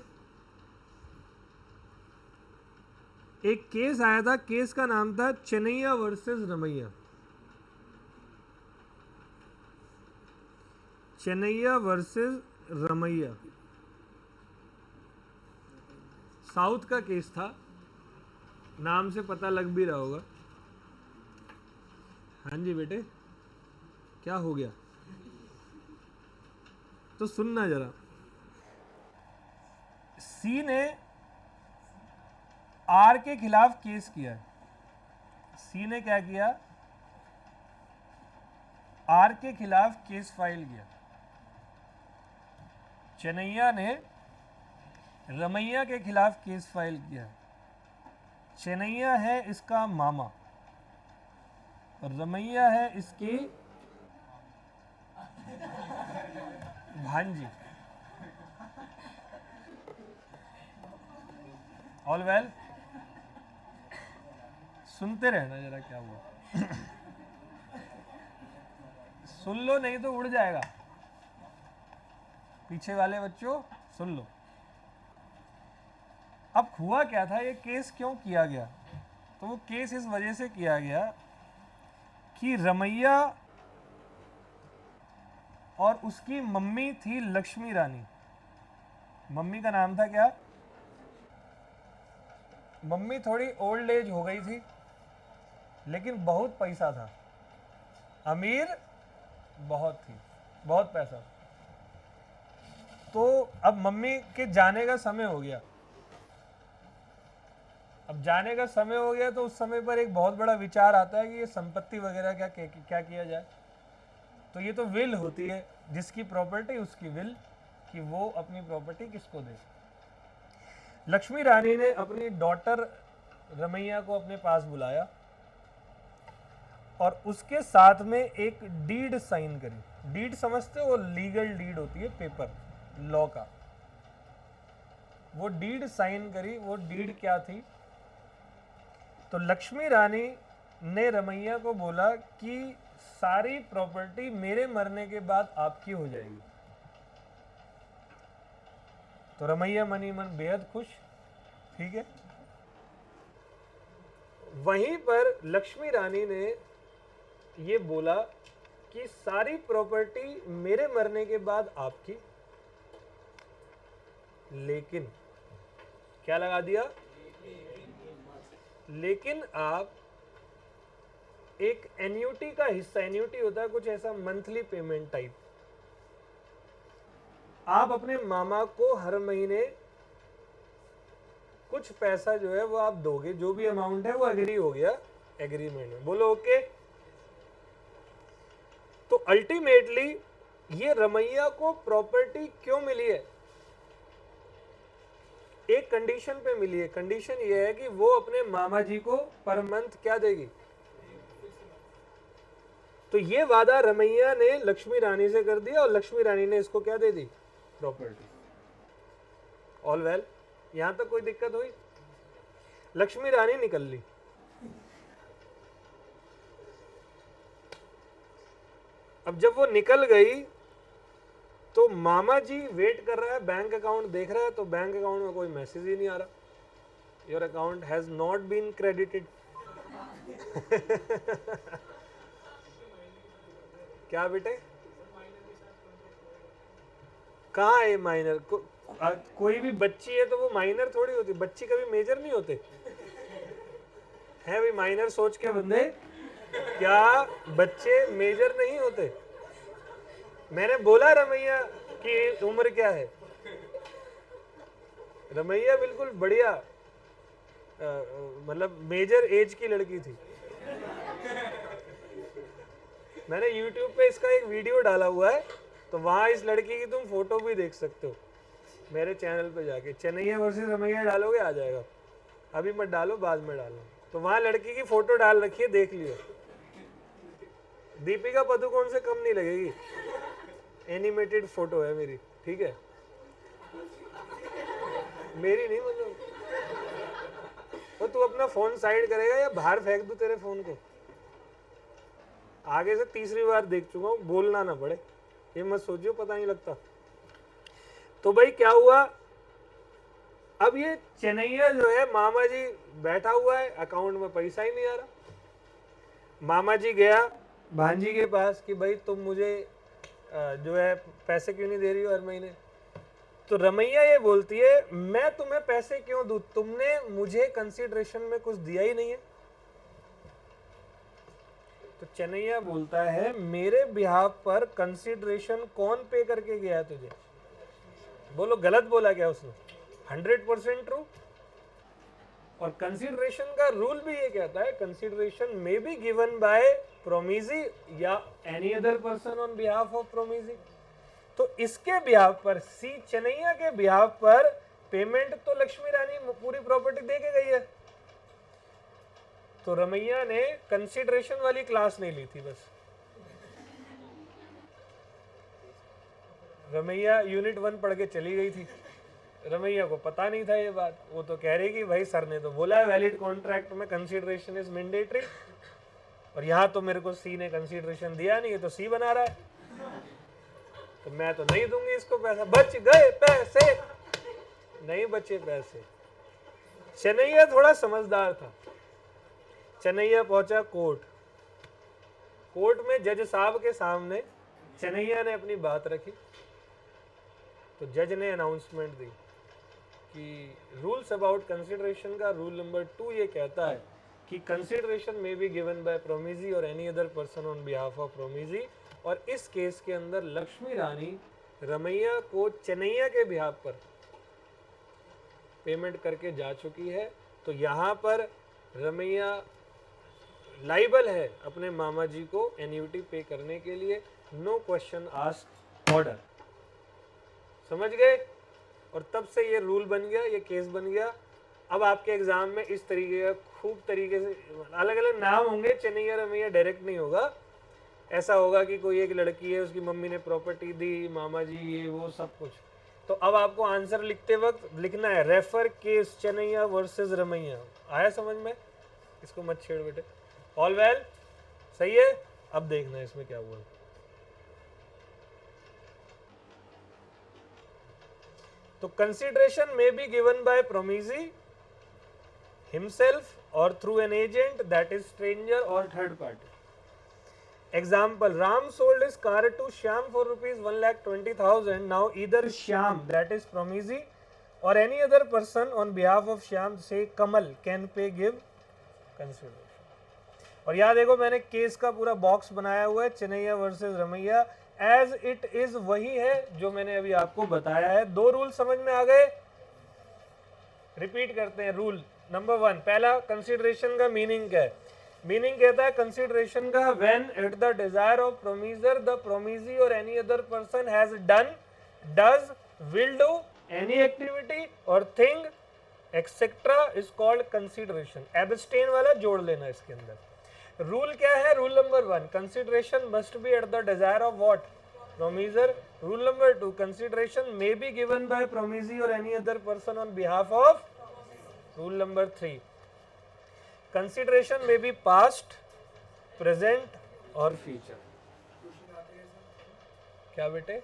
एक केस आया था, केस का नाम था Chennaiah versus Ramaiah. Chennaiah versus Ramaiah south का केस था, नाम से पता लग भी रहा होगा। हाँ जी बेटे, क्या हो गया? तो सुनना जरा। सी ने आर के खिलाफ केस किया। सी ने क्या किया? आर के खिलाफ केस फाइल किया। चेन्नैया ने रमैया के खिलाफ केस फाइल किया। चेन्नैया है इसका मामा, रमैया है इसकी भांजी। ऑल वेल, सुनते रहना जरा क्या हुआ। सुन लो नहीं तो उड़ जाएगा। पीछे वाले बच्चों सुन लो। अब हुआ क्या था, ये केस क्यों किया गया? तो वो केस इस वजह से किया गया कि रमैया और उसकी मम्मी थी लक्ष्मी रानी। मम्मी का नाम था क्या? मम्मी थोड़ी ओल्ड एज हो गई थी, लेकिन बहुत पैसा था, अमीर बहुत थी, बहुत पैसा। तो अब मम्मी के जाने का समय हो गया। अब जाने का समय हो गया तो उस समय पर एक बहुत बड़ा विचार आता है कि ये संपत्ति वगैरह क्या किया जाए। तो ये तो विल होती है, जिसकी प्रॉपर्टी उसकी विल, कि वो अपनी प्रॉपर्टी किसको दे। लक्ष्मी रानी ने अपनी डॉटर रमैया को अपने पास बुलाया और उसके साथ में एक डीड साइन करी। डीड समझते हो? वो लीगल डीड होती है, पेपर लॉ का। वो डीड साइन करी। वो डीड क्या थी? तो लक्ष्मी रानी ने रमैया को बोला कि सारी प्रॉपर्टी मेरे मरने के बाद आपकी हो जाएगी। तो रमैया मनी मन बेहद खुश। ठीक है। वहीं पर लक्ष्मी रानी ने ये बोला कि सारी प्रॉपर्टी मेरे मरने के बाद आपकी, लेकिन क्या लगा दिया? लेकिन आप एक एन्यूटी का हिस्सा, एन्यूटी होता है कुछ ऐसा मंथली पेमेंट टाइप, आप अपने मामा को हर महीने कुछ पैसा जो है वो आप दोगे। जो भी अमाउंट है वो एग्री हो गया एग्रीमेंट में। बोलो ओके। तो अल्टीमेटली ये रमैया को प्रॉपर्टी क्यों मिली है? एक कंडीशन पे मिली है। कंडीशन ये है कि वो अपने मामा जी को पर मंथ क्या देगी। तो ये वादा रमैया ने लक्ष्मी रानी से कर दिया और लक्ष्मी रानी ने इसको क्या दे दी? प्रॉपर्टी। ऑल वेल, यहां तक कोई दिक्कत हुई? लक्ष्मी रानी निकल ली। अब जब वो निकल गई तो मामा जी वेट कर रहा है, बैंक अकाउंट देख रहा है, तो बैंक अकाउंट में कोई मैसेज ही नहीं आ रहा। Your account has not been credited. क्या बेटे? कहाँ है माइनर? कोई भी बच्ची है तो वो माइनर थोड़ी होती। बच्ची कभी मेजर नहीं होते हैं भाई। माइनर सोच के बंदे, क्या बच्चे मेजर नहीं होते? मैंने बोला रमैया की उम्र क्या है। रमैया बिल्कुल बढ़िया, मतलब मेजर एज की लड़की थी। मैंने YouTube पे इसका एक वीडियो डाला हुआ है, तो वहां इस लड़की की तुम फोटो भी देख सकते हो मेरे चैनल पे जाके। चेन्नैया वर्सेस रमैया डालोगे आ जाएगा। अभी मत डालो, बाद में डालो। तो वहां लड़की की फोटो डाल रखी है, देख लियो। दीपिका पादुकोण से कम नहीं लगेगी। एनिमेटेड फोटो है मेरी, ठीक है? मेरी नहीं, मतलब तो तू अपना फोन साइड करेगा या बाहर फेंक दूं तेरे फोन को? आगे से तीसरी बार देख चुका हूं, बोलना ना पड़े, ये मत सोचियो पता नहीं लगता। तो भाई क्या हुआ? अब ये चेन्नैया जो है, मामा जी बैठा हुआ है, अकाउंट में पैसा ही नहीं आ रहा। मामा जी गया भांजी के पास कि भाई तुम मुझे जो है पैसे क्यों नहीं दे रही हो हर महीने? तो रमैया ये बोलती है, मैं तुम्हें पैसे क्यों दूं? तुमने मुझे कंसीडरेशन में कुछ दिया ही नहीं है। तो चेन्नैया बोलता है, मेरे बिहाफ पर कंसीडरेशन कौन पे करके गया है तुझे? बोलो गलत बोला क्या उसने? 100% ट्रू। और कंसीडरेशन का रूल भी ये कहता है, consideration may be given by promisee या any other person on behalf of promisee. तो इसके बिहाफ पर, सी चेन्नैया के बिहाफ पर पेमेंट तो लक्ष्मी रानी पूरी प्रॉपर्टी दे के गई है। तो रमैया ने कंसिडरेशन वाली क्लास नहीं ली थी। बस रमैया यूनिट 1 पढ़ के चली गई थी, रमैया को पता नहीं था ये बात। वो तो कह रही कि भाई सर ने तो बोला है वैलिड कॉन्ट्रैक्ट में कंसिडरेशन इज मैंडेटरी, और यहाँ तो मेरे को सी ने कंसिडरेशन दिया नहीं, ये तो सी बना रहा है, तो मैं तो नहीं दूंगी इसको पैसा। बच गए पैसे, नहीं बचे पैसे। चन्नैया थोड़ा समझदार था। चन्नैया पहुंचा कोर्ट, कोर्ट में जज साहब के सामने चन्नैया ने अपनी बात रखी, तो जज ने अनाउंसमेंट दी कि रूल्स अबाउट कंसिडरेशन का रूल नंबर 2 ये कहता है कि consideration may be given by promisee or any other person on behalf of promisee. और इस केस के अंदर लक्ष्मी रानी रमैया को चन्नैया के बिहाफ पर पेमेंट करके जा चुकी है, तो यहाँ पर रमैया लाइबल है अपने मामा जी को एन्युटी पे करने के लिए। नो क्वेश्चन आस्क्ड ऑर्डर, समझ गए? और तब से ये रूल बन गया, ये केस बन गया। अब आपके एग्जाम में इस तरीके का खूब तरीके से अलग अलग नाम होंगे, चन्नैया रमैया डायरेक्ट नहीं होगा। ऐसा होगा कि कोई एक लड़की है, उसकी मम्मी ने प्रॉपर्टी दी, मामा जी ये वो सब कुछ। तो अब आपको आंसर लिखते वक्त लिखना है रेफर केस चन्नैया वर्सेस रमैया। आया समझ में? इसको मत छेड़ बेटे। ऑल वेल, सही है? अब देखना है इसमें क्या हुआ। तो consideration may be given by promisee himself or through an agent that is stranger or third party. Example, Ram sold his car to Shyam for rupees 1,20,000. Now either Shyam, that is Promisi, or any other person on behalf of Shyam, say Kamal, can pay give consideration. और यहाँ देखो मैंने केस का पूरा बॉक्स बनाया हुआ है, Channaiah versus Ramaiah as it is वही है जो मैंने अभी आपको बताया है। दो रूल समझ में आ गए? रिपीट करते हैं। रूल नंबर 1, पहला कंसिडरेशन का मीनिंग क्या है? मीनिंग कहता है कंसिडरेशन का when at the desire of promisor the promisee or any other person has done, does, will do any activity or thing etcetera is called consideration. Abstain वाला जोड़ लेना इसके अंदर। रूल क्या है? Rule number 1, consideration must be at the desire of what? Promisor. Rule number 2, consideration may be given by promisee or any other person on behalf of. Rule number 3, consideration may B past, present और फ्यूचर। क्या बेटे?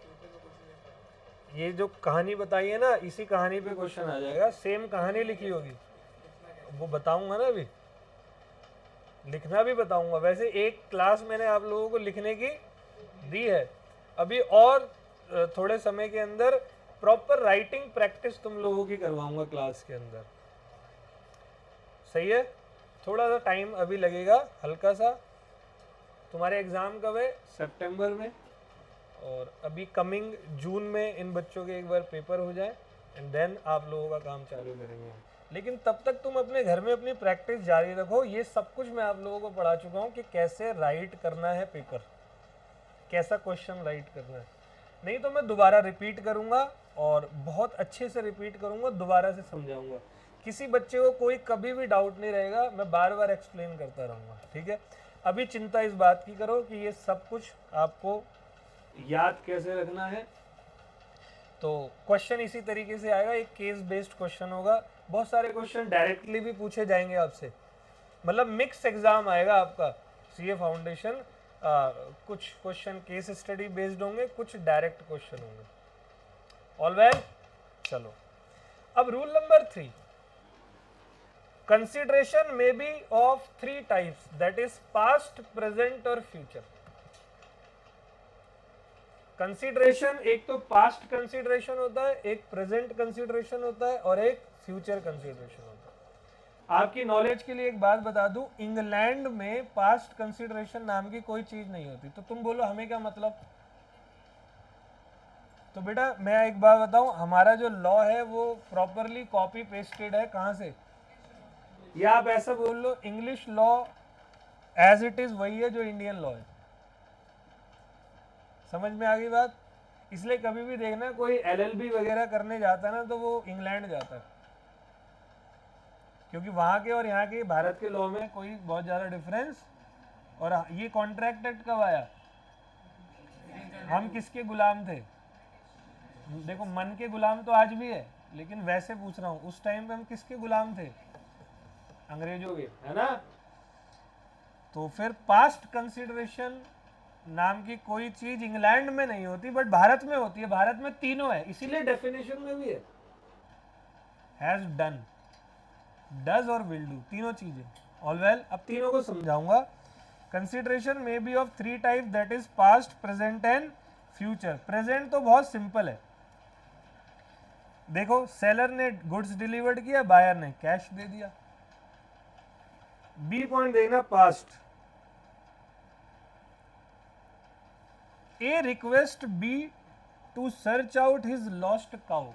ये जो कहानी बताई है ना, इसी कहानी पे क्वेश्चन आ जाएगा। सेम कहानी लिखी होगी, वो बताऊंगा ना, अभी लिखना भी बताऊंगा। वैसे एक क्लास मैंने आप लोगों को लिखने की दी है, अभी और थोड़े समय के अंदर प्रॉपर राइटिंग प्रैक्टिस तुम लोगों की करवाऊंगा क्लास के अंदर। सही है? थोड़ा सा टाइम अभी लगेगा, हल्का सा। तुम्हारे एग्जाम कब है? सितंबर में। और अभी कमिंग जून में इन बच्चों के एक बार पेपर हो जाए एंड देन आप लोगों का काम चालू करेंगे। लेकिन तब तक तुम अपने घर में अपनी प्रैक्टिस जारी रखो। ये सब कुछ मैं आप लोगों को पढ़ा चुका हूँ कि कैसे राइट करना है पेपर, कैसा क्वेश्चन राइट करना है। नहीं तो मैं दोबारा रिपीट करूँगा और बहुत अच्छे से रिपीट करूँगा, दोबारा से समझाऊँगा। किसी बच्चे को कोई कभी भी डाउट नहीं रहेगा, मैं बार बार एक्सप्लेन करता रहूँगा। ठीक है? अभी चिंता इस बात की करो कि ये सब कुछ आपको याद कैसे रखना है। तो क्वेश्चन इसी तरीके से आएगा, एक केस बेस्ड क्वेश्चन होगा। बहुत सारे क्वेश्चन डायरेक्टली भी पूछे जाएंगे आपसे, मतलब मिक्स एग्जाम आएगा आपका सीए फाउंडेशन। कुछ क्वेश्चन केस स्टडी बेस्ड होंगे, कुछ डायरेक्ट क्वेश्चन होंगे। ऑल वेल, चलो अब rule number 3, consideration may be of 3 types, that is past, present और फ्यूचर। कंसिडरेशन एक तो पास्ट कंसिडरेशन होता है, एक प्रेजेंट कंसिडरेशन होता है और एक फ्यूचर कंसिडरेशन होता है। आपकी नॉलेज के लिए एक बात बता दूं, इंग्लैंड में पास्ट कंसिडरेशन नाम की कोई चीज नहीं होती। तो तुम बोलो हमें क्या मतलब? तो बेटा मैं एक बात बताऊं, हमारा जो लॉ है वो प्रॉपरली कॉपी पेस्टेड है। कहां से? या आप ऐसा बोल लो, English law as it is वही है जो इंडियन लॉ है। समझ में आ गई बात? इसलिए कभी भी देखना कोई एलएलबी वगैरह करने जाता है ना, तो वो इंग्लैंड जाता है। क्योंकि वहाँ के और यहाँ के भारत के लॉ में कोई बहुत ज़्यादा डिफरेंस। और ये कॉन्ट्रैक्ट एक्ट कब आया? हम किसके गुलाम थे? देखो, मन के गुलाम तो आज भी है, लेकिन वैसे पूछ रहा हूँ उस टाइम पे हम किसके गुलाम थे? अंग्रेजों के, है ना? तो फिर पास्ट कंसिडरेशन नाम की कोई चीज इंग्लैंड में नहीं होती बट भारत में होती है। भारत में तीनों है, इसीलिए डेफिनेशन में भी है has done, does or will do, तीनों चीजें। ऑल वेल, अब तीनों को समझाऊंगा। Consideration may be of 3 type, that is past, present and future. Present तो बहुत सिंपल है। देखो, सेलर ने गुड्स डिलीवर्ड किया, बायर ने कैश दे दिया। बी पॉइंट देखना, past. A request B to search out his lost cow.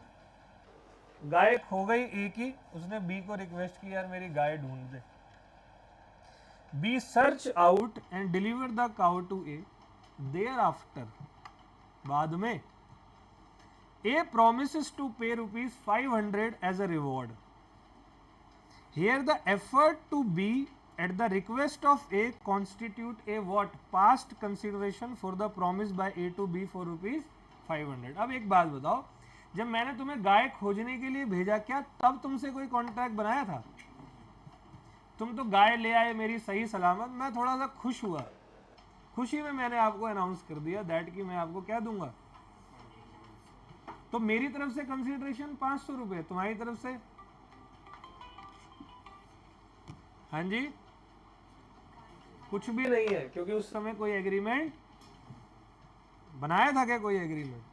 गाय खो गई ए की, उसने बी को रिक्वेस्ट की, यार मेरी गाय ढूंढ दे। B search out and deliver the cow to A. Thereafter, बाद में, ए promises to pay rupees 500 as a reward. Here the effort to B at the request of A constitute a what? Past consideration for the promise by A to B for rupees 500. अब एक बात बताओ, जब मैंने तुम्हें गाय खोजने के लिए भेजा, क्या तब तुमसे कोई कॉन्ट्रैक्ट बनाया था? तुम तो गाय ले आए मेरी सही सलामत, मैं थोड़ा सा खुश हुआ, खुशी में मैंने आपको अनाउंस कर दिया दैट कि मैं आपको क्या दूंगा। तो मेरी तरफ से कंसिडरेशन 500 रुपए, तुम्हारी तरफ से, हाँ जी, कुछ भी नहीं है, क्योंकि उस समय कोई एग्रीमेंट बनाया था क्या? कोई एग्रीमेंट?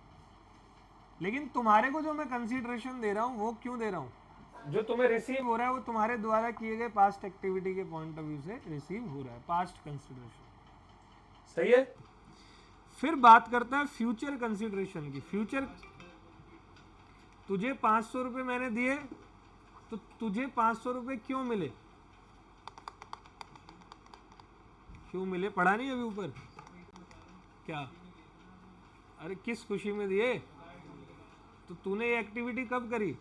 लेकिन तुम्हारे को जो मैं कंसिडरेशन दे रहा हूं वो क्यों दे रहा हूं? जो तुम्हें रिसीव हो रहा है वो तुम्हारे द्वारा किए गए पास्ट एक्टिविटी के पॉइंट ऑफ व्यू से रिसीव हो रहा है, पास्ट कंसिडरेशन। सही है। फिर बात करता है फ्यूचर कंसिडरेशन की। फ्यूचर, तुझे 500 रुपए मैंने दिए, तो तुझे 500 रुपए क्यों मिले? क्यों मिले? पढ़ा नहीं अभी ऊपर क्या? अरे किस खुशी में दिए? तो तूने ये एक्टिविटी कब करी?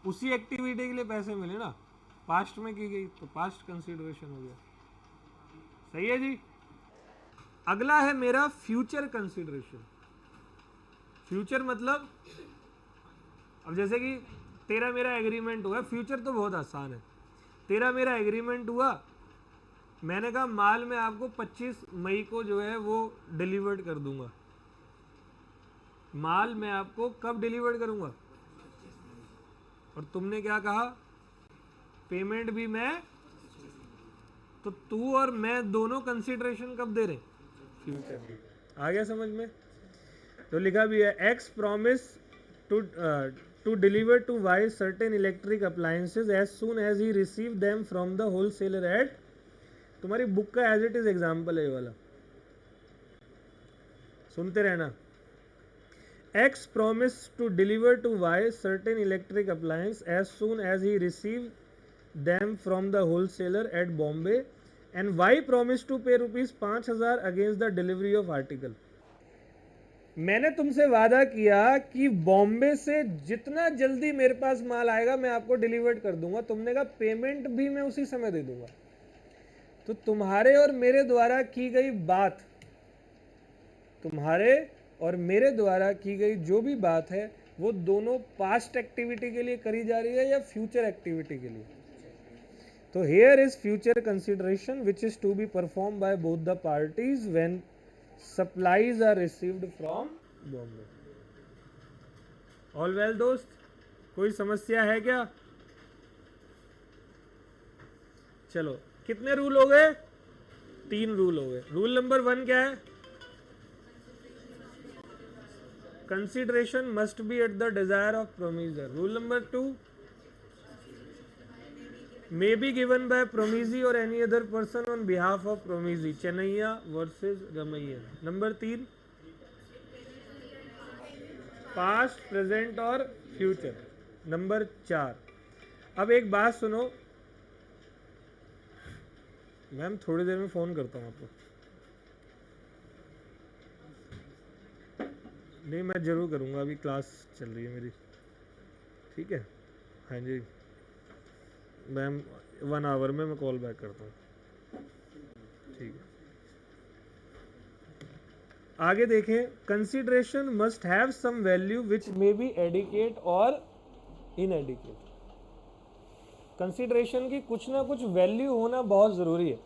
उसी एक्टिविटी के लिए पैसे मिले ना, पास्ट में की गई, तो पास्ट कंसिडरेशन हो गया। सही है जी। अगला है मेरा फ्यूचर कंसिडरेशन। फ्यूचर मतलब, अब जैसे कि तेरा मेरा एग्रीमेंट हुआ, फ्यूचर तो बहुत आसान है। तेरा मेरा एग्रीमेंट हुआ, मैंने कहा माल मैं आपको 25 मई को जो है वो डिलीवर्ड कर दूंगा। माल मैं आपको कब डिलीवर्ड करूंगा? और तुमने क्या कहा? पेमेंट भी मैं। तो तू और मैं दोनों कंसिडरेशन कब दे रहे? फ्यूचर। आ गया समझ में? तो लिखा भी है, X promise to deliver to Y certain electric appliances as soon as he receive them from the wholesaler at. तुम्हारी बुक का एज इट इज एग्जाम्पल है ये वाला, सुनते रहना। X promise to deliver to Y certain electric appliance as soon as he receive them from the wholesaler at Bombay and Y promise to pay rupees 5,000 against the delivery of article. मैंने तुमसे वादा किया कि बॉम्बे से जितना जल्दी मेरे पास माल आएगा मैं आपको डिलीवर्ड कर दूंगा। तुमने कहा पेमेंट भी मैं उसी समय दे दूंगा। तो तुम्हारे और मेरे द्वारा की गई बात, तुम्हारे और मेरे द्वारा की गई जो भी बात है वो दोनों पास्ट एक्टिविटी के लिए करी जा रही है या फ्यूचर एक्टिविटी के लिए? तो here is future consideration which is to be perform by both the parties when supplies are received from Bombay. All well दोस्त, कोई समस्या है क्या? चलो, कितने रूल हो गए? 3 रूल हो गए। रूल नंबर 1 क्या है? Consideration must be at the desire of promisor. Rule number 2, may be given by promisee or any other person on behalf of promisee. Chennaiya versus Ramaiya. Number 3, past, present और future. नंबर 4, अब एक बात सुनो, मैम थोड़ी देर में फोन करता हूँ आपको। नहीं, मैं जरूर करूँगा, अभी क्लास चल रही है मेरी। ठीक है, हाँ जी। मैम 1 आवर में मैं कॉल बैक करता हूँ, ठीक है। आगे देखें, consideration must have some value which may be adequate और इनएडिकेट। कंसिडरेशन की कुछ ना कुछ वैल्यू होना बहुत ज़रूरी है।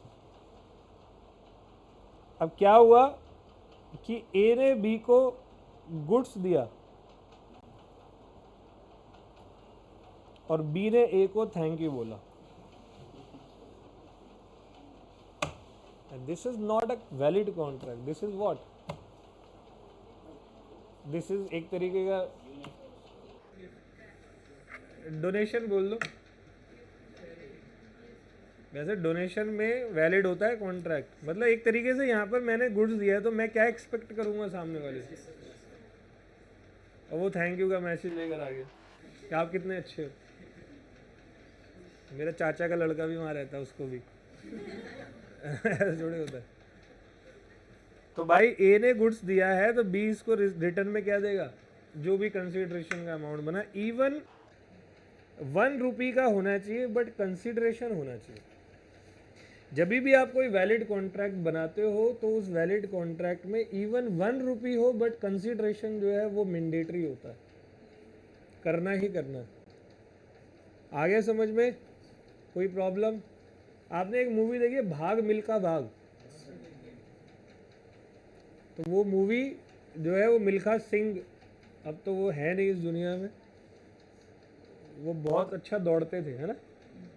अब क्या हुआ कि ए ने बी को गुड्स दिया और बी ने ए को थैंक यू बोला, this is not a valid contract, this is what, this is एक तरीके का डोनेशन बोल दो। वैसे डोनेशन में वैलिड होता है कॉन्ट्रैक्ट, मतलब एक तरीके से यहाँ पर मैंने गुड्स दिया है तो मैं क्या एक्सपेक्ट करूँगा सामने वाले से, और वो थैंक यू का मैसेज लेकर आ गया कि आप कितने अच्छे हो। मेरा चाचा का लड़का भी वहाँ रहता है, उसको भी ऐसे थोड़ी होता है। तो भाई ए ने गुड्स दिया है तो बी इसको रिटर्न में क्या देगा, जो भी कंसिडरेशन का अमाउंट बना, इवन 1 रुपये का होना चाहिए बट कंसिडरेशन होना चाहिए। जब भी आप कोई वैलिड कॉन्ट्रैक्ट बनाते हो तो उस वैलिड कॉन्ट्रैक्ट में इवन 1 रुपये हो बट कंसिडरेशन जो है वो मैंडेटरी होता है, करना ही करना। आगे समझ में कोई प्रॉब्लम? आपने एक मूवी देखी है भाग मिल्खा भाग, तो वो मूवी जो है वो मिल्खा सिंह, अब तो वो है नहीं इस दुनिया में, वो बहुत अच्छा दौड़ते थे, है ना,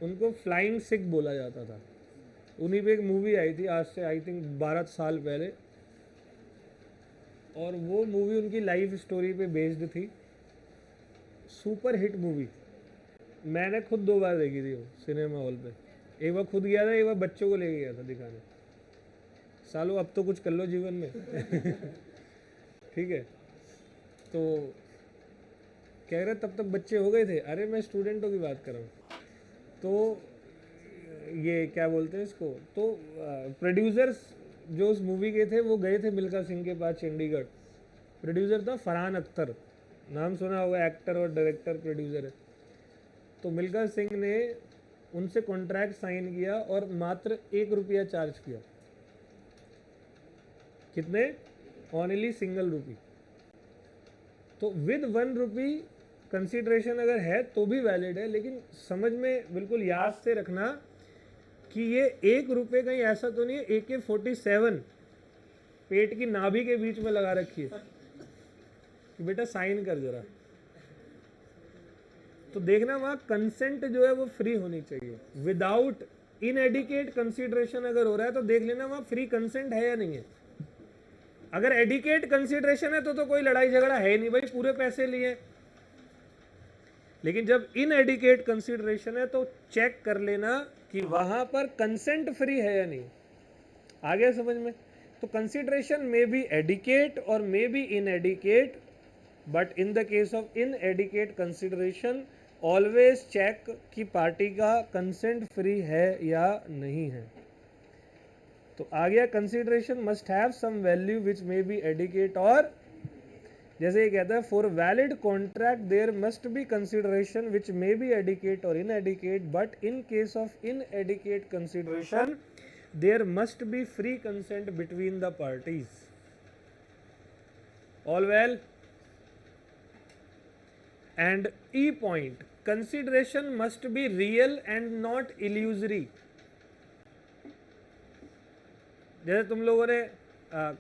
उनको फ्लाइंग सिख बोला जाता था। उन्हीं पे एक मूवी आई थी आज से आई थिंक 12 साल पहले, और वो मूवी उनकी लाइफ स्टोरी पे बेस्ड थी। सुपर हिट मूवी, मैंने खुद 2 बार देखी थी वो सिनेमा हॉल पे। एक बार खुद गया था, एक बार बच्चों को लेके गया था दिखाने। सालों अब तो कुछ कर लो जीवन में ठीक है। तो कह रहे तब तक बच्चे हो गए थे, अरे मैं स्टूडेंटों की बात कर रहा हूँ। तो ये क्या बोलते हैं इसको, तो प्रोड्यूसर्स जो उस मूवी के थे वो गए थे मिल्खा सिंह के पास चंडीगढ़। प्रोड्यूसर था फरहान अख्तर, नाम सुना होगा, एक्टर और डायरेक्टर प्रोड्यूसर है। तो मिल्खा सिंह ने उनसे कॉन्ट्रैक्ट साइन किया और मात्र 1 रुपया चार्ज किया। कितने? Only single rupee. तो विद 1 रुपी कंसिडरेशन अगर है तो भी वैलिड है, लेकिन समझ में बिल्कुल याद से रखना कि ये 1 रुपये कहीं ऐसा तो नहीं है AK-47 पेट की नाभि के बीच में लगा रखी है कि बेटा साइन कर जरा। तो देखना वहाँ कंसेंट जो है वो फ्री होनी चाहिए। विदाउट इनएडिकेट कंसिडरेशन अगर हो रहा है तो देख लेना वहाँ फ्री कंसेंट है या नहीं है। अगर एडिकेट कंसिडरेशन है तो कोई लड़ाई झगड़ा है नहीं, भाई पूरे पैसे लिए। लेकिन जब इनएडिकेट कंसिडरेशन है तो चेक कर लेना कि वहां पर कंसेंट फ्री है या नहीं। आ गया समझ में? तो consideration may be adequate or may be inadequate, but in the case of inadequate consideration always check कि पार्टी का कंसेंट फ्री है या नहीं है। तो आ गया consideration must have some value which may be adequate, और जैसे ये कहता है for valid contract there must be consideration which may be adequate और inadequate, but in case of inadequate consideration there must be free consent between the parties. All well? And E point, consideration must be real and not illusory. जैसे तुम लोगों ने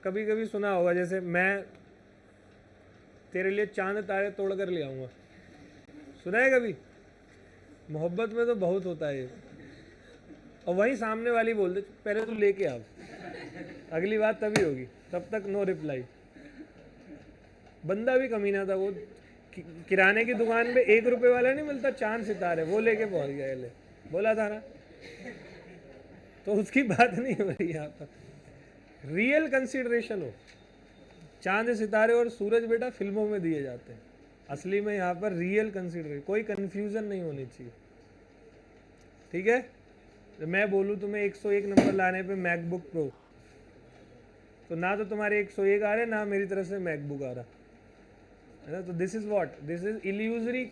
कभी कभी सुना होगा, जैसे मैं तेरे लिए चांद तारे तोड़ कर ले आऊँगा, सुना है कभी? मोहब्बत में तो बहुत होता है ये। और वहीं सामने वाली बोल दे पहले तो लेके आओ, अगली बात तभी होगी, तब तक नो रिप्लाई। बंदा भी कमीना था, वो किराने की दुकान में 1 रुपये वाला नहीं मिलता चांद सितारे, वो लेके पहुंच गया, ले बोला था ना। तो उसकी बात नहीं हो रही यहाँ पर, रियल कंसिडरेशन हो। चांद सितारे और सूरज बेटा फिल्मों में दिए जाते हैं, असली में यहाँ पर रियल कंसिडरेशन, कोई कंफ्यूजन नहीं होनी चाहिए, ठीक है? तो मैं बोलूँ तुम्हें 101 नंबर लाने पे मैकबुक प्रो, तो ना तो तुम्हारे 101 आ रहे, ना मेरी तरफ से मैकबुक आ रहा है ना। तो this is what, this is illusory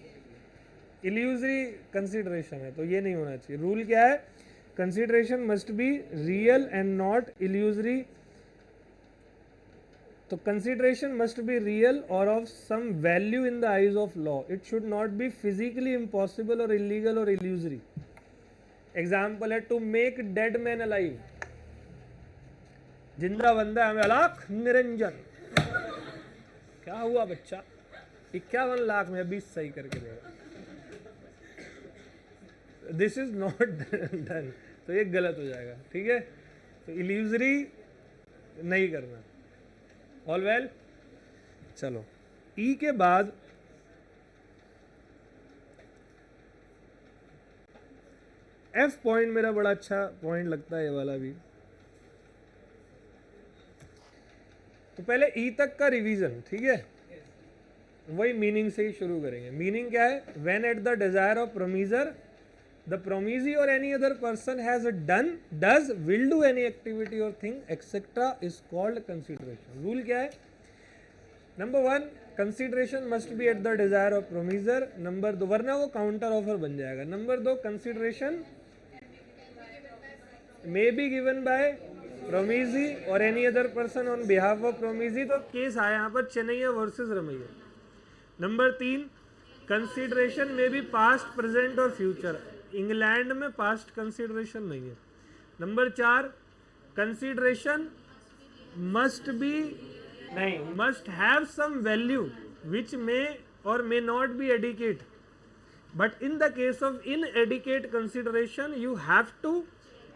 illusory consideration है तो ये नहीं होना चाहिए। रूल क्या है, consideration must be real and not illusory. तो कंसिडरेशन मस्ट बी रियल और of some value in the eyes of law. It should not be physically impossible और इलीगल और इल्यूजरी। एग्जाम्पल है to make dead man alive, जिंदा बंदा हमें अलाख निरंजन, क्या हुआ बच्चा 51 लाख में 20 सही करके देगा, दिस इज नॉट डन, तो ये गलत हो जाएगा, ठीक है। तो इल्यूजरी नहीं करना। ऑल वेल, चलो ई के बाद एफ पॉइंट मेरा बड़ा अच्छा पॉइंट लगता है, ये वाला भी। तो पहले ई तक का रिवीजन, ठीक है, वही मीनिंग से ही शुरू करेंगे। मीनिंग क्या है, when at the desire of promisor the promisee or any other person has done, does, will do any activity or thing etcetera is called consideration. Rule क्या है, number 1 consideration must be at the desire of promisor. Number 2, वरना वो काउंटर ऑफर बन जाएगा। Number 2, consideration may be given by promisee or any other person on behalf of promisee. तो केस आया यहाँ पर Chinnaya versus Ramayya. Number 3, consideration में भी पास्ट, प्रेजेंट और फ्यूचर। इंग्लैंड में पास्ट कंसिडरेशन नहीं है। नंबर 4, कंसिडरेशन मस्ट बी नहीं, must have some value which may or may not be adequate, but in the case of inadequate consideration you have to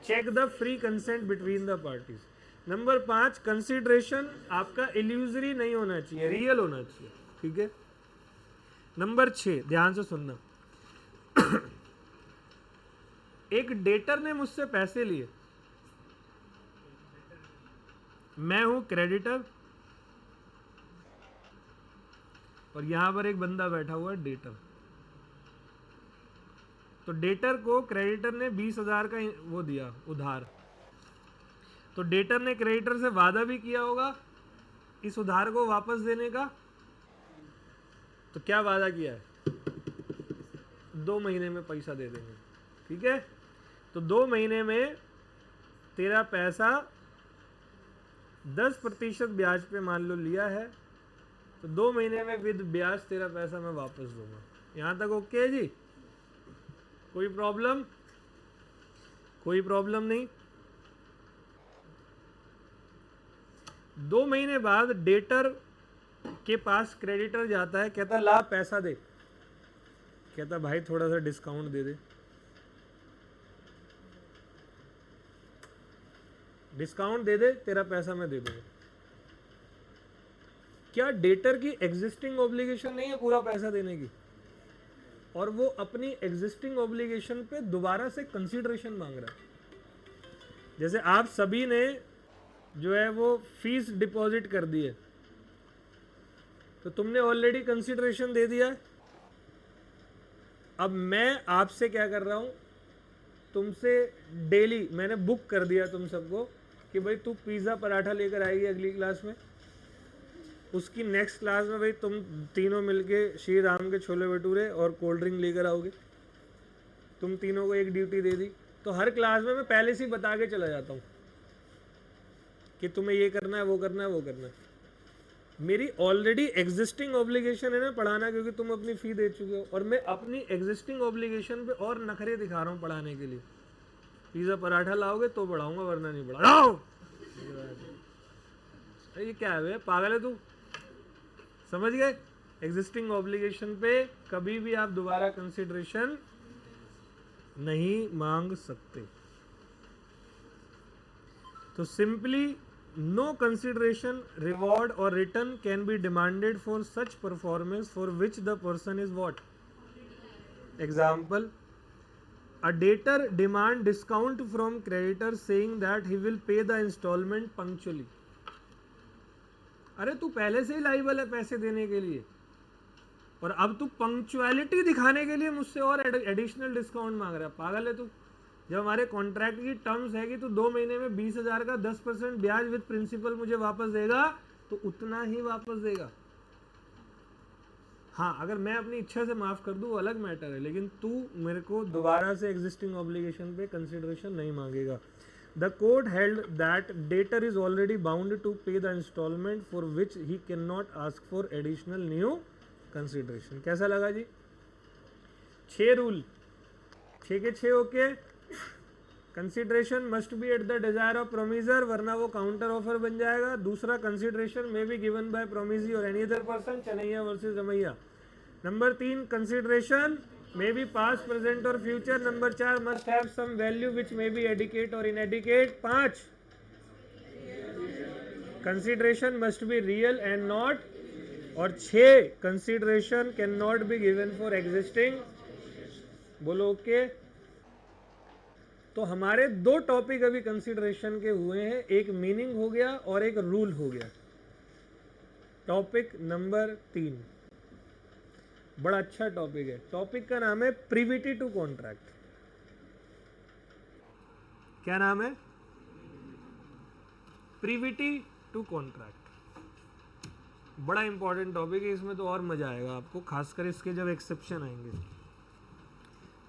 check the free consent between the parties. Number 5, consideration आपका इल्यूजरी नहीं होना चाहिए, रियल होना चाहिए, ठीक है। नंबर 6, ध्यान से सुनना, एक डेटर ने मुझसे पैसे लिए, मैं हूं क्रेडिटर और यहां पर एक बंदा बैठा हुआ है डेटर। तो डेटर को क्रेडिटर ने 20,000 का वो दिया उधार। तो डेटर ने क्रेडिटर से वादा भी किया होगा इस उधार को वापस देने का। तो क्या वादा किया है, 2 महीने में पैसा दे देंगे, ठीक है। तो 2 महीने में तेरा पैसा 10% ब्याज पे मान लो लिया है, तो 2 महीने में विद ब्याज तेरा पैसा मैं वापस दूंगा। यहां तक ओके है जी, कोई प्रॉब्लम? कोई प्रॉब्लम नहीं। 2 महीने बाद डेटर के पास क्रेडिटर जाता है, कहता ला पैसा दे, कहता भाई थोड़ा सा डिस्काउंट दे दे, डिस्काउंट दे दे, तेरा पैसा मैं दे दूंगा। क्या डेटर की एग्जिस्टिंग ऑब्लिगेशन नहीं है पूरा पैसा देने की, और वो अपनी एग्जिस्टिंग ऑब्लिगेशन पे दोबारा से कंसीडरेशन मांग रहा है। जैसे आप सभी ने जो है वो फीस डिपॉजिट कर दी है, तो तुमने ऑलरेडी कंसीडरेशन दे दिया है। अब मैं आपसे क्या कर रहा हूं, तुमसे डेली मैंने बुक कर दिया तुम सबको कि भाई तू पिज़्ज़ा पराठा लेकर आएगी अगली क्लास में, उसकी नेक्स्ट क्लास में भाई तुम तीनों मिलके श्री राम के छोले भटूरे और कोल्ड ड्रिंक लेकर आओगे। तुम तीनों को एक ड्यूटी दे दी, तो हर क्लास में मैं पहले से ही बता के चला जाता हूँ कि तुम्हें ये करना है, वो करना है, वो करना है। मेरी ऑलरेडी एग्जिस्टिंग ऑब्लिगेशन है ना पढ़ाना, क्योंकि तुम अपनी फी दे चुके हो, और मैं अपनी एग्जिस्टिंग ऑब्लिगेशन पे और नखरे दिखा रहा हूँ पढ़ाने के लिए। पिज़्ज़ा पराठा लाओगे तो पढ़ाऊंगा, वरना नहीं पढ़ाओ। ये क्या है, पागल है तू? समझ गए? एग्जिस्टिंग ऑब्लिगेशन पे कभी भी आप दोबारा कंसिडरेशन नहीं मांग सकते। तो सिंपली नो कंसिडरेशन, रिवॉर्ड और return can be demanded for such performance for which the person is what. Example, a debtor demand discount from creditor saying that he will pay the installment punctually। अरे तू पहले से ही लाइबल है पैसे देने के लिए, और अब तू पंक्चुअलिटी दिखाने के लिए मुझसे और एडिशनल डिस्काउंट मांग रहा है। पागल है तू? जब हमारे कॉन्ट्रैक्ट की टर्म्स है कि तू 2 महीने में 20,000 का 10% ब्याज विद प्रिंसिपल मुझे वापस देगा, तो उतना ही वापस देगा। हाँ, अगर मैं अपनी इच्छा से माफ कर दूँ वो अलग मैटर है, लेकिन तू मेरे को दोबारा से एग्जिस्टिंग ऑब्लिगेशन पे कंसिडरेशन नहीं मांगेगा. The court held that debtor is already bound to pay the installment for which he can not ask for additional new consideration. कैसा लगा जी? 6 रूल, 6 के 6 okay. Consideration must be at the desire of promisor, वरना वो काउंटर ऑफर बन जाएगा. दूसरा, consideration may be given by promisee or any other person, Chinnaya versus Ramayya. Number 3, consideration may be past, present और future. Number 4, must have some value which may be adequate और inadequate. 5, consideration must be real and not. और 6, consideration can not be given for existing. बोलो ओके. तो हमारे 2 टॉपिक अभी कंसिडरेशन के हुए हैं, एक मीनिंग हो गया और एक रूल हो गया. टॉपिक नंबर 3 बड़ा अच्छा टॉपिक है. टॉपिक का नाम है प्रीविटी टू कॉन्ट्रैक्ट. क्या नाम है? Privity to contract. बड़ा इंपॉर्टेंट टॉपिक है, इसमें तो और मजा आएगा आपको, खासकर इसके जब एक्सेप्शन आएंगे.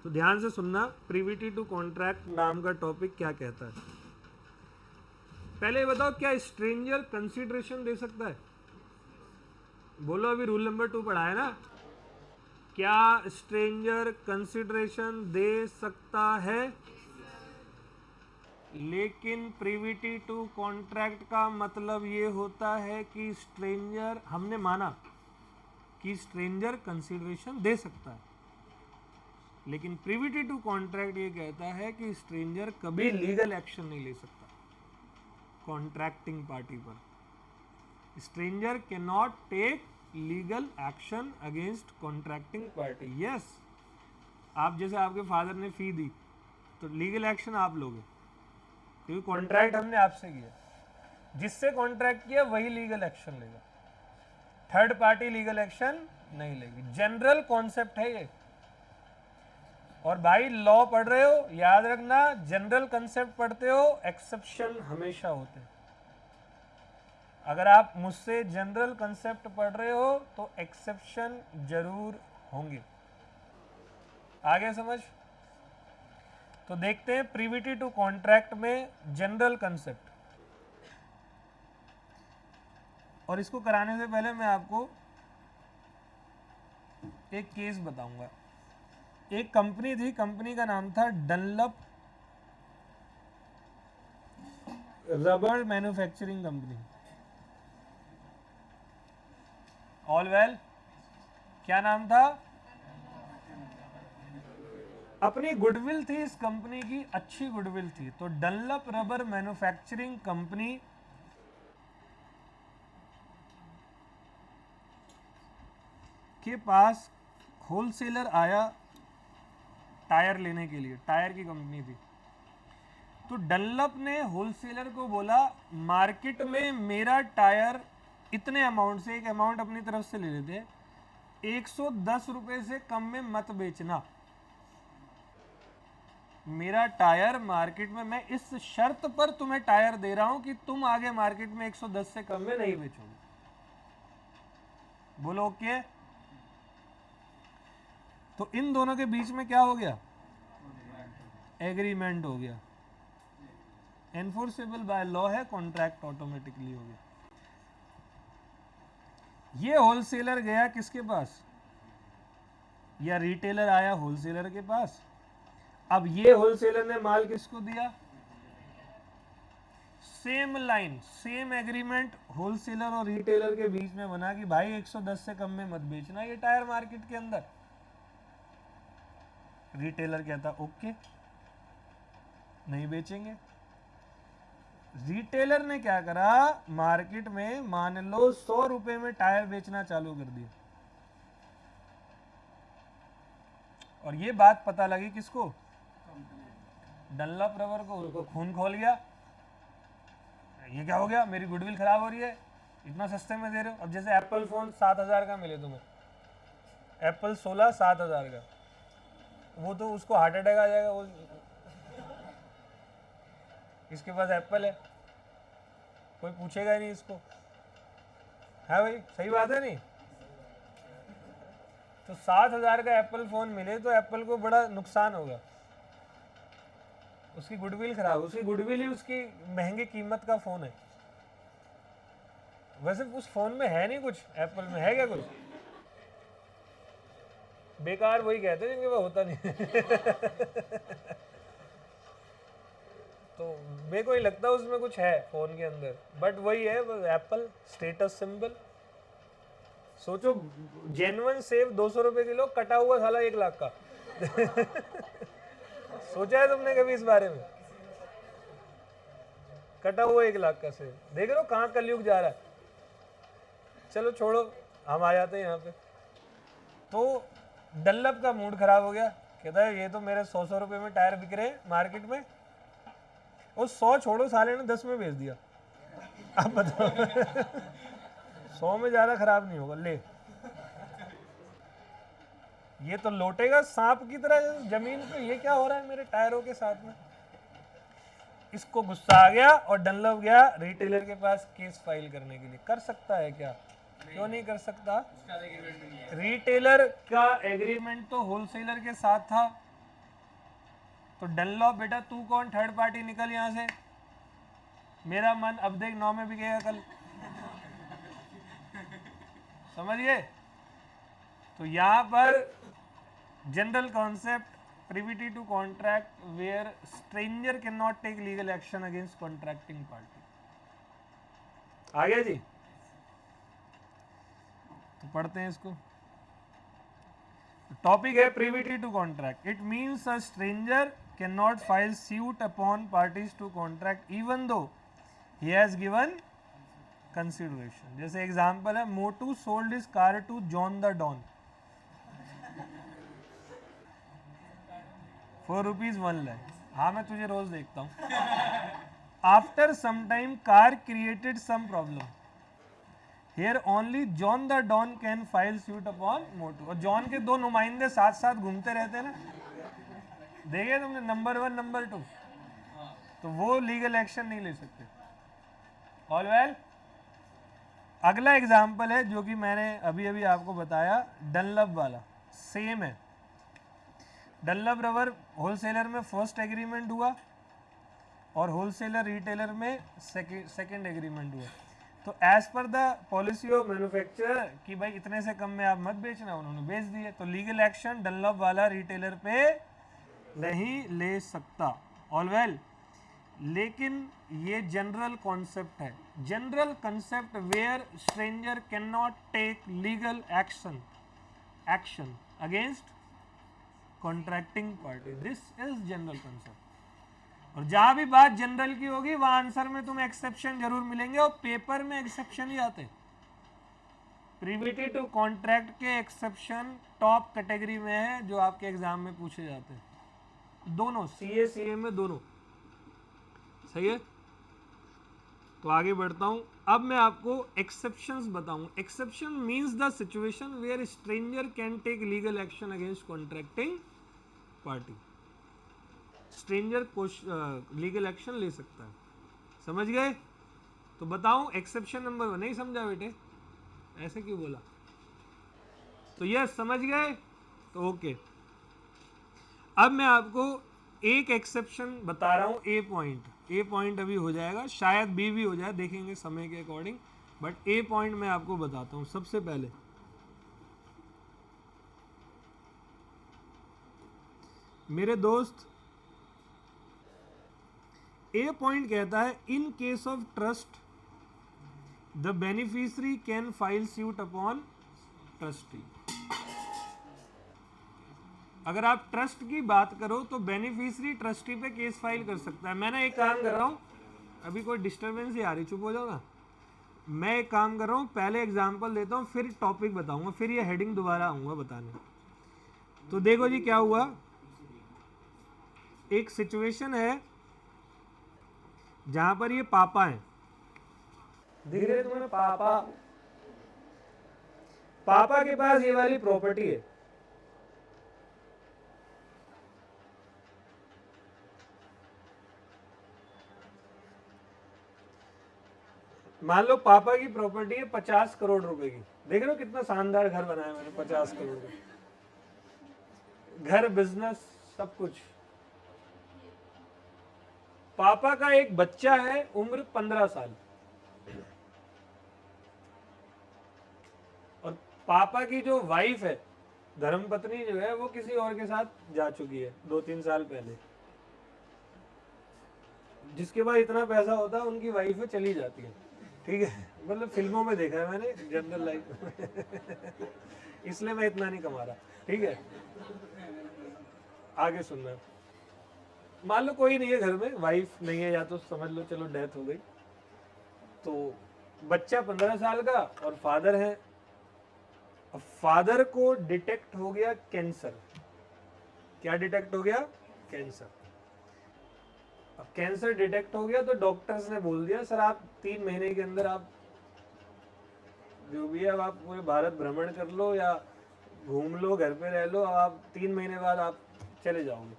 तो ध्यान से सुनना, प्रीविटी टू कॉन्ट्रैक्ट नाम का टॉपिक क्या कहता है. पहले बताओ, क्या स्ट्रेंजर कंसिडरेशन दे सकता है? बोलो, अभी रूल नंबर 2 पढ़ा है ना. क्या स्ट्रेंजर कंसिडरेशन दे सकता है? लेकिन प्रीविटी टू कॉन्ट्रैक्ट का मतलब ये होता है कि स्ट्रेंजर, हमने माना कि स्ट्रेंजर कंसिडरेशन दे सकता है, लेकिन प्रीविटी टू कॉन्ट्रैक्ट ये कहता है कि स्ट्रेंजर कभी लीगल एक्शन नहीं ले सकता कॉन्ट्रैक्टिंग पार्टी पर. Stranger can not take legal action against contracting party. Yes, आप जैसे आपके फादर ने फी दी तो लीगल एक्शन आप लोगे, क्योंकि कॉन्ट्रैक्ट हमने आपसे किया. जिससे कॉन्ट्रैक्ट किया वही लीगल एक्शन लेगा, थर्ड पार्टी लीगल एक्शन नहीं लेगी. जनरल कॉन्सेप्ट है ये. और भाई लॉ पढ़ रहे हो, याद रखना, जनरल कंसेप्ट पढ़ते हो, एक्सेप्शन हमेशा होते हैं. अगर आप मुझसे जनरल कंसेप्ट पढ़ रहे हो तो एक्सेप्शन जरूर होंगे. आगे समझ. तो देखते हैं प्रीविटी टू कॉन्ट्रैक्ट में जनरल कंसेप्ट. और इसको कराने से पहले मैं आपको एक केस बताऊंगा. एक कंपनी थी, कंपनी का नाम था Dunlop rubber manufacturing company. All well, क्या नाम था? अपनी गुडविल थी इस कंपनी की, अच्छी गुडविल थी. तो डनलप रबर मैन्युफैक्चरिंग कंपनी के पास होलसेलर आया टायर लेने के लिए. टायर की कंपनी थी. तो डनलप ने होलसेलर को बोला, मार्केट में मेरा टायर इतने अमाउंट से, एक अमाउंट अपनी तरफ से ले लेते, 110 रुपए से कम में मत बेचना. मेरा टायर मार्केट में, मैं इस शर्त पर तुम्हें टायर दे रहा हूं कि तुम आगे मार्केट में 110 से कम में नहीं बेचोगे. बोलो ओके. तो इन दोनों के बीच में क्या हो गया? एग्रीमेंट हो गया. एनफोर्सेबल बाय लॉ है, कॉन्ट्रैक्ट ऑटोमेटिकली हो गया. ये होलसेलर गया किसके पास? या रिटेलर आया होलसेलर के पास. अब ये होलसेलर ने माल किसको दिया? Same line, same agreement wholesaler और रिटेलर के बीच में बना कि भाई 110 से कम में मत बेचना ये टायर मार्केट के अंदर. रिटेलर कहता ओके, नहीं बेचेंगे. रिटेलर ने क्या करा, मार्केट में मान लो 100 रुपए में टायर बेचना चालू कर दिया. और ये बात पता लगी किसको? डनलप रबर को. उसको खून खोल गया. ये क्या हो गया, मेरी गुडविल खराब हो रही है, इतना सस्ते में दे रहे हो. अब जैसे एप्पल फोन 7,000 का मिले तुम्हें, एप्पल 16 7,000 का, वो तो उसको हार्ट अटैक आ जाएगा. वो इसके पास एप्पल है, कोई पूछेगा ही नहीं इसको. है भाई, सही बात है नहीं? तो 7,000 का एप्पल फ़ोन मिले तो एप्पल को बड़ा नुकसान होगा, उसकी गुडविल खराब, उसकी गुडविल ही उसकी महंगी कीमत का फ़ोन है। वैसे उस फ़ोन में है नहीं कुछ, एप्पल में है क्या कुछ? बेकार वही कहते हैं जिनके पास होता नहीं तो मेरे को ही लगता है उसमें कुछ है फ़ोन के अंदर, बट वही है एप्पल स्टेटस सिंबल। सोचो जेन्युइन सेब 200 रुपए किलो, कटा हुआ साला 1 लाख का सोचा है तुमने कभी इस बारे में? कटा हुआ 1 लाख का सेब, देख रहे हो कहाँ कलयुग जा रहा है। चलो छोड़ो, हम आ जाते हैं यहाँ पे। तो डल्लप का मूड खराब हो गया, कहता है ये तो मेरे 100 रुपए में टायर बिक रहे हैं मार्केट में, और 100 छोड़ो साले ने 10 में बेच दिया। अब बताओ 100 में ज़्यादा खराब नहीं होगा, ले ये तो लौटेगा सांप की तरह जमीन पे, ये क्या हो रहा है मेरे टायरों के साथ में। इसको गुस्सा आ गया और डनलप गया रिटेलर के पास केस फाइल करने के लिए। कर सकता है क्या? क्यों नहीं कर सकता? रिटेलर का एग्रीमेंट तो होलसेलर के साथ था, तो डनलॉप बेटा तू कौन, थर्ड पार्टी, निकल यहां से, मेरा मन अब देख 9 में बिकेगा कल, समझिए। तो यहां पर general concept privity to contract where stranger can not take legal action against contracting party. आ गया जी? तो पढ़ते हैं इसको। टॉपिक है privity to contract. It means a stranger can not file suit upon parties to contract even though he has given consideration. जैसे एग्जांपल है, Motu sold his car to John the Don for ₹1 lakh। हाँ मैं तुझे रोज देखता हूँ। After some time car created some problem, here only John the Don can file suit upon Motu. और जॉन के 2 नुमाइंदे साथ साथ घूमते रहते हैं ना, देखे तुमने, नंबर 1 नंबर 2, तो वो लीगल एक्शन नहीं ले सकते। ऑल वेल, अगला एग्जाम्पल है जो कि मैंने अभी अभी आपको बताया, डनलप वाला, सेम है। डनलप रबर होलसेलर में फर्स्ट एग्रीमेंट हुआ और होलसेलर रिटेलर में सेकंड एग्रीमेंट हुआ। तो as per the policy of manufacturer कि भाई इतने से कम में आप मत बेचना, उन्होंने बेच दिए, तो लीगल एक्शन डनलप वाला रिटेलर पे नहीं ले सकता। ऑल वेल, लेकिन ये जनरल कॉन्सेप्ट है, general concept where stranger can not take legal action against contracting party. This is general concept. और जहां भी बात जनरल की होगी वहां आंसर में तुम्हें एक्सेप्शन जरूर मिलेंगे, और पेपर में एक्सेप्शन ही आते हैं। प्रिविटी टू कॉन्ट्रैक्ट के एक्सेप्शन टॉप कैटेगरी में है जो आपके एग्जाम में पूछे जाते हैं, दोनों सीए सीए में दोनों। सही है? तो आगे बढ़ता हूं। अब मैं आपको एक्सेप्शंस बताऊं। Exception means the situation where stranger can take legal action against contracting party. Stranger legal action ले सकता है, समझ गए? तो बताऊं एक्सेप्शन नंबर 1। नहीं समझा बेटे? ऐसे क्यों बोला? तो यस, समझ गए? तो ओके। अब मैं आपको एक एक्सेप्शन बता रहा हूं, ए पॉइंट अभी हो जाएगा, शायद बी भी हो जाए, देखेंगे समय के अकॉर्डिंग, बट ए पॉइंट मैं आपको बताता हूं। सबसे पहले मेरे दोस्त, ए पॉइंट कहता है इन case of trust the beneficiary can file suit upon trustee. अगर आप ट्रस्ट की बात करो तो बेनिफिशियरी ट्रस्टी पे केस फाइल कर सकता है। मैंने एक काम कर रहा हूं, अभी कोई डिस्टर्बेंस ही आ रही, चुप हो जाओ ना। मैं एक काम कर रहा हूं, पहले एग्जांपल देता हूं, फिर टॉपिक बताऊंगा, फिर ये हेडिंग दोबारा आऊंगा बताने। तो देखो जी क्या हुआ। एक सिचुएशन है जहां पर ये पापा है, दिख रहे तुम्हें पापा, पापा के पास ये वाली प्रॉपर्टी है। मान लो पापा की प्रॉपर्टी है 50 करोड़ रुपए की। देख रहे हो कितना शानदार घर बनाया मैंने, 50 करोड़ का। घर, बिजनेस, सब कुछ। पापा का एक बच्चा है, उम्र 15 साल, और पापा की जो वाइफ है, धर्मपत्नी जो है, वो किसी और के साथ जा चुकी है 2-3 साल पहले। जिसके पास इतना पैसा होता है उनकी वाइफ चली जाती है, ठीक है, मतलब फिल्मों में देखा है मैंने, जनरल लाइफ में इसलिए मैं इतना नहीं कमा रहा, ठीक है। आगे सुनना, मान लो कोई नहीं है घर में, वाइफ नहीं है, या तो समझ लो चलो डेथ हो गई, तो बच्चा 15 साल का और फादर है। अब फादर को डिटेक्ट हो गया कैंसर। क्या डिटेक्ट हो गया? कैंसर। अब कैंसर डिटेक्ट हो गया तो डॉक्टर्स ने बोल दिया सर आप 3 महीने के अंदर आप जो भी है, अब आप पूरे भारत भ्रमण कर लो या घूम लो, घर पे रह लो, अब आप 3 महीने बाद आप चले जाओगे।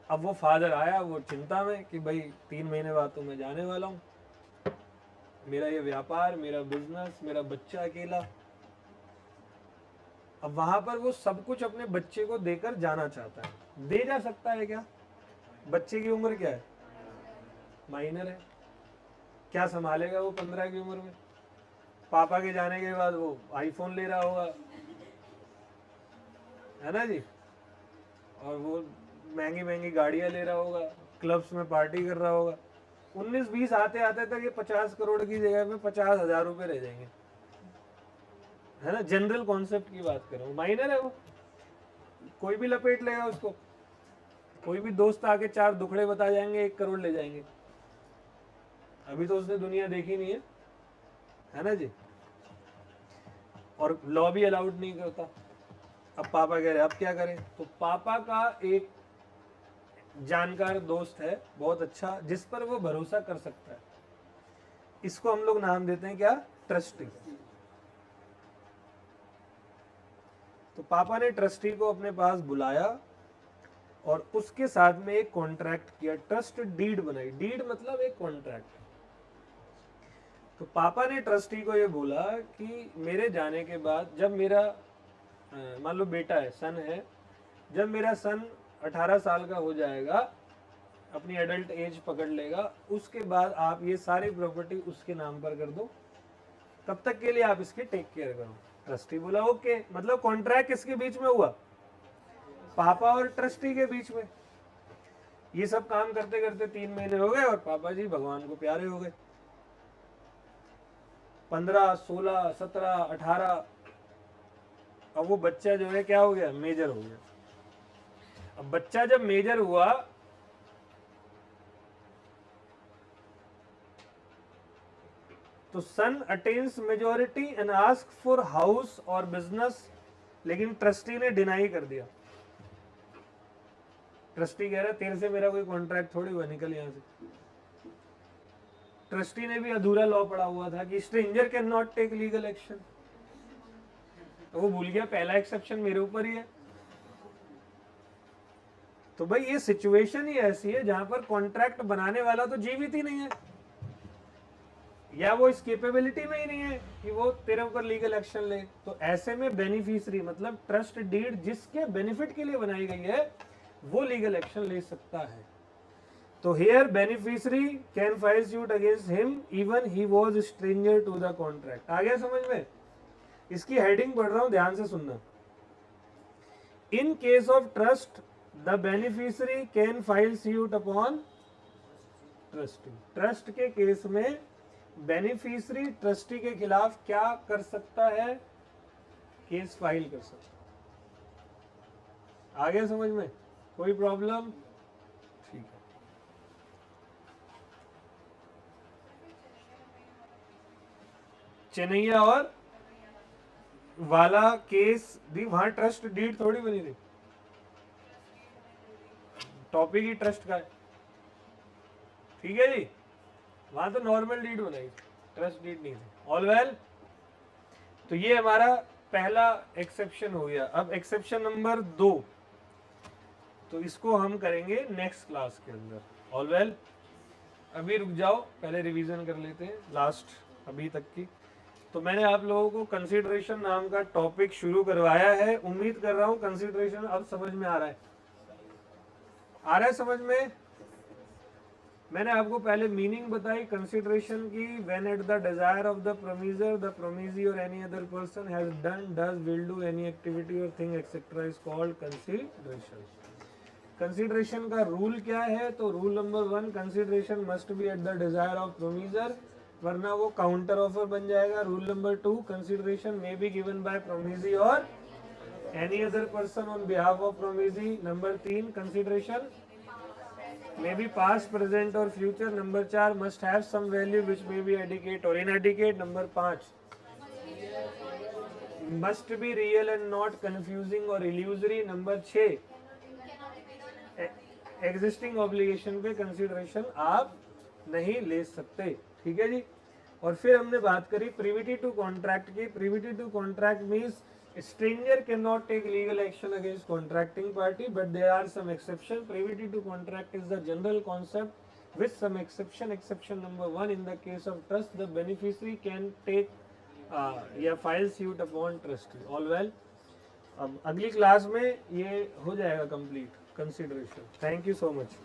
अब वो फादर आया, वो चिंता में कि भाई 3 महीने बाद तो मैं जाने वाला हूँ, मेरा ये व्यापार, मेरा बिजनेस, मेरा बच्चा अकेला। अब वहां पर वो सब कुछ अपने बच्चे को देकर जाना चाहता है। दे जा सकता है क्या? बच्चे की उम्र क्या है? माइनर है, क्या संभालेगा वो 15 की उम्र में? पापा के जाने के बाद वो आईफोन ले रहा होगा, है ना जी, और वो महंगी महंगी गाड़ियां ले रहा होगा, क्लब्स में पार्टी कर रहा होगा। 19-20 आते आते तक ये 50 करोड़ की जगह पे 50,000 रुपए रह जाएंगे, है ना। जनरल कॉन्सेप्ट की बात कर रहा हूँ, माइनर है वो, कोई भी लपेट लेगा उसको, कोई भी दोस्त आके 4 दुखड़े बता जाएंगे, 1 करोड़ ले जाएंगे। अभी तो उसने दुनिया देखी नहीं है ना जी। और लॉ भी अलाउड नहीं करता। अब पापा कह रहे अब क्या करें, तो पापा का एक जानकार दोस्त है बहुत अच्छा, जिस पर वो भरोसा कर सकता है। इसको हम लोग नाम देते हैं क्या? ट्रस्टी। तो पापा ने ट्रस्टी को अपने पास बुलाया और उसके साथ में एक कॉन्ट्रैक्ट किया, ट्रस्ट डीड बनाई। डीड मतलब एक कॉन्ट्रैक्ट। तो पापा ने ट्रस्टी को ये बोला कि मेरे जाने के बाद जब मेरा मान लो बेटा है, सन है, जब मेरा सन 18 साल का हो जाएगा, अपनी एडल्ट एज पकड़ लेगा, उसके बाद आप ये सारी प्रॉपर्टी उसके नाम पर कर दो, तब तक के लिए आप इसकी टेक केयर करो। ट्रस्टी बोला ओके। मतलब कॉन्ट्रैक्ट किसके बीच में हुआ? पापा और ट्रस्टी के बीच में। ये सब काम करते करते 3 महीने हो गए और पापा जी भगवान को प्यारे हो गए। 15, 16, 17, 18, अब वो बच्चा जो है क्या हो गया? मेजर हो गया। अब बच्चा जब मेजर हुआ तो son attains majority and ask for house और बिजनेस, लेकिन ट्रस्टी ने डिनाई कर दिया। ट्रस्टी कह रहा तेरे से मेरा कोई कॉन्ट्रैक्ट थोड़ी हुआ, निकल यहां से। ट्रस्टी ने भी अधूरा लॉ पढ़ा हुआ था कि stranger can not take legal action, तो वो भूल गया पहला एक्सेप्शन मेरे ऊपर ही है। तो भाई ये सिचुएशन ही ऐसी है जहां पर कॉन्ट्रैक्ट बनाने वाला तो जीवित ही नहीं है, या वो इस कैपेबिलिटी में ही नहीं है कि वो तेरे ऊपर लीगल एक्शन ले। तो ऐसे में बेनिफिशियरी मतलब ट्रस्ट डीड जिसके बेनिफिट के लिए बनाई गई है वो लीगल एक्शन ले सकता है। तो here beneficiary can file suit against him even he was stranger to the contract. आ गया समझ में? इसकी हेडिंग पढ़ रहा हूं, ध्यान से सुनना। इन case of trust the beneficiary can file suit upon trustee. Trust के केस में बेनिफिशियरी ट्रस्टी के खिलाफ क्या कर सकता है? केस फाइल कर सकता है। आ गया समझ में? कोई प्रॉब्लम? ठीक है। चेन्नैया और वाला केस दी, वहां ट्रस्ट डीड थोड़ी बनी थी, टॉपिक ही ट्रस्ट का है, ठीक है जी। वहां तो नॉर्मल डीड बनाई, ट्रस्ट डीड नहीं थी। All well. तो ये हमारा पहला एक्सेप्शन हो गया। अब एक्सेप्शन नंबर 2, तो इसको हम करेंगे नेक्स्ट क्लास के अंदर। All well. अभी रुक जाओ, पहले रिवीजन कर लेते हैं लास्ट अभी तक की। तो मैंने आप लोगों को कंसीडरेशन नाम का टॉपिक शुरू करवाया है। उम्मीद कर रहा हूं कंसीडरेशन अब समझ में आ रहा है। आ रहा है समझ में? मैंने आपको पहले मीनिंग बताई कंसीडरेशन की। When at the desire of the promisor the promisee or any other person has done, does, will do any activity or thing etcetera is called consideration. Consideration का रूल क्या है? तो rule number 1, consideration must be at the desire of promisor, वरना वो काउंटर ऑफर बन जाएगा। Rule number 2, consideration may be given by promisee or any other person on behalf of प्रोमिजी। Number 3, consideration may be past, present or future. Number 4, must have some value which may be adequate or inadequate. Number 5, must be real and not confusing or illusory. Number 6, existing obligation पे कंसीडरेशन आप नहीं ले सकते। ठीक है जी। और फिर हमने बात करी प्रिविटी टू कॉन्ट्रैक्ट की। Privity to contract means stranger cannot take legal action against contracting party, but there are some exception. Privity to contract is the general concept with some exception. Exception number 1, in the case of trust, the beneficiary can take या file suit upon trustee. All well. अब अगली क्लास में ये हो जाएगा complete consideration. Thank you so much.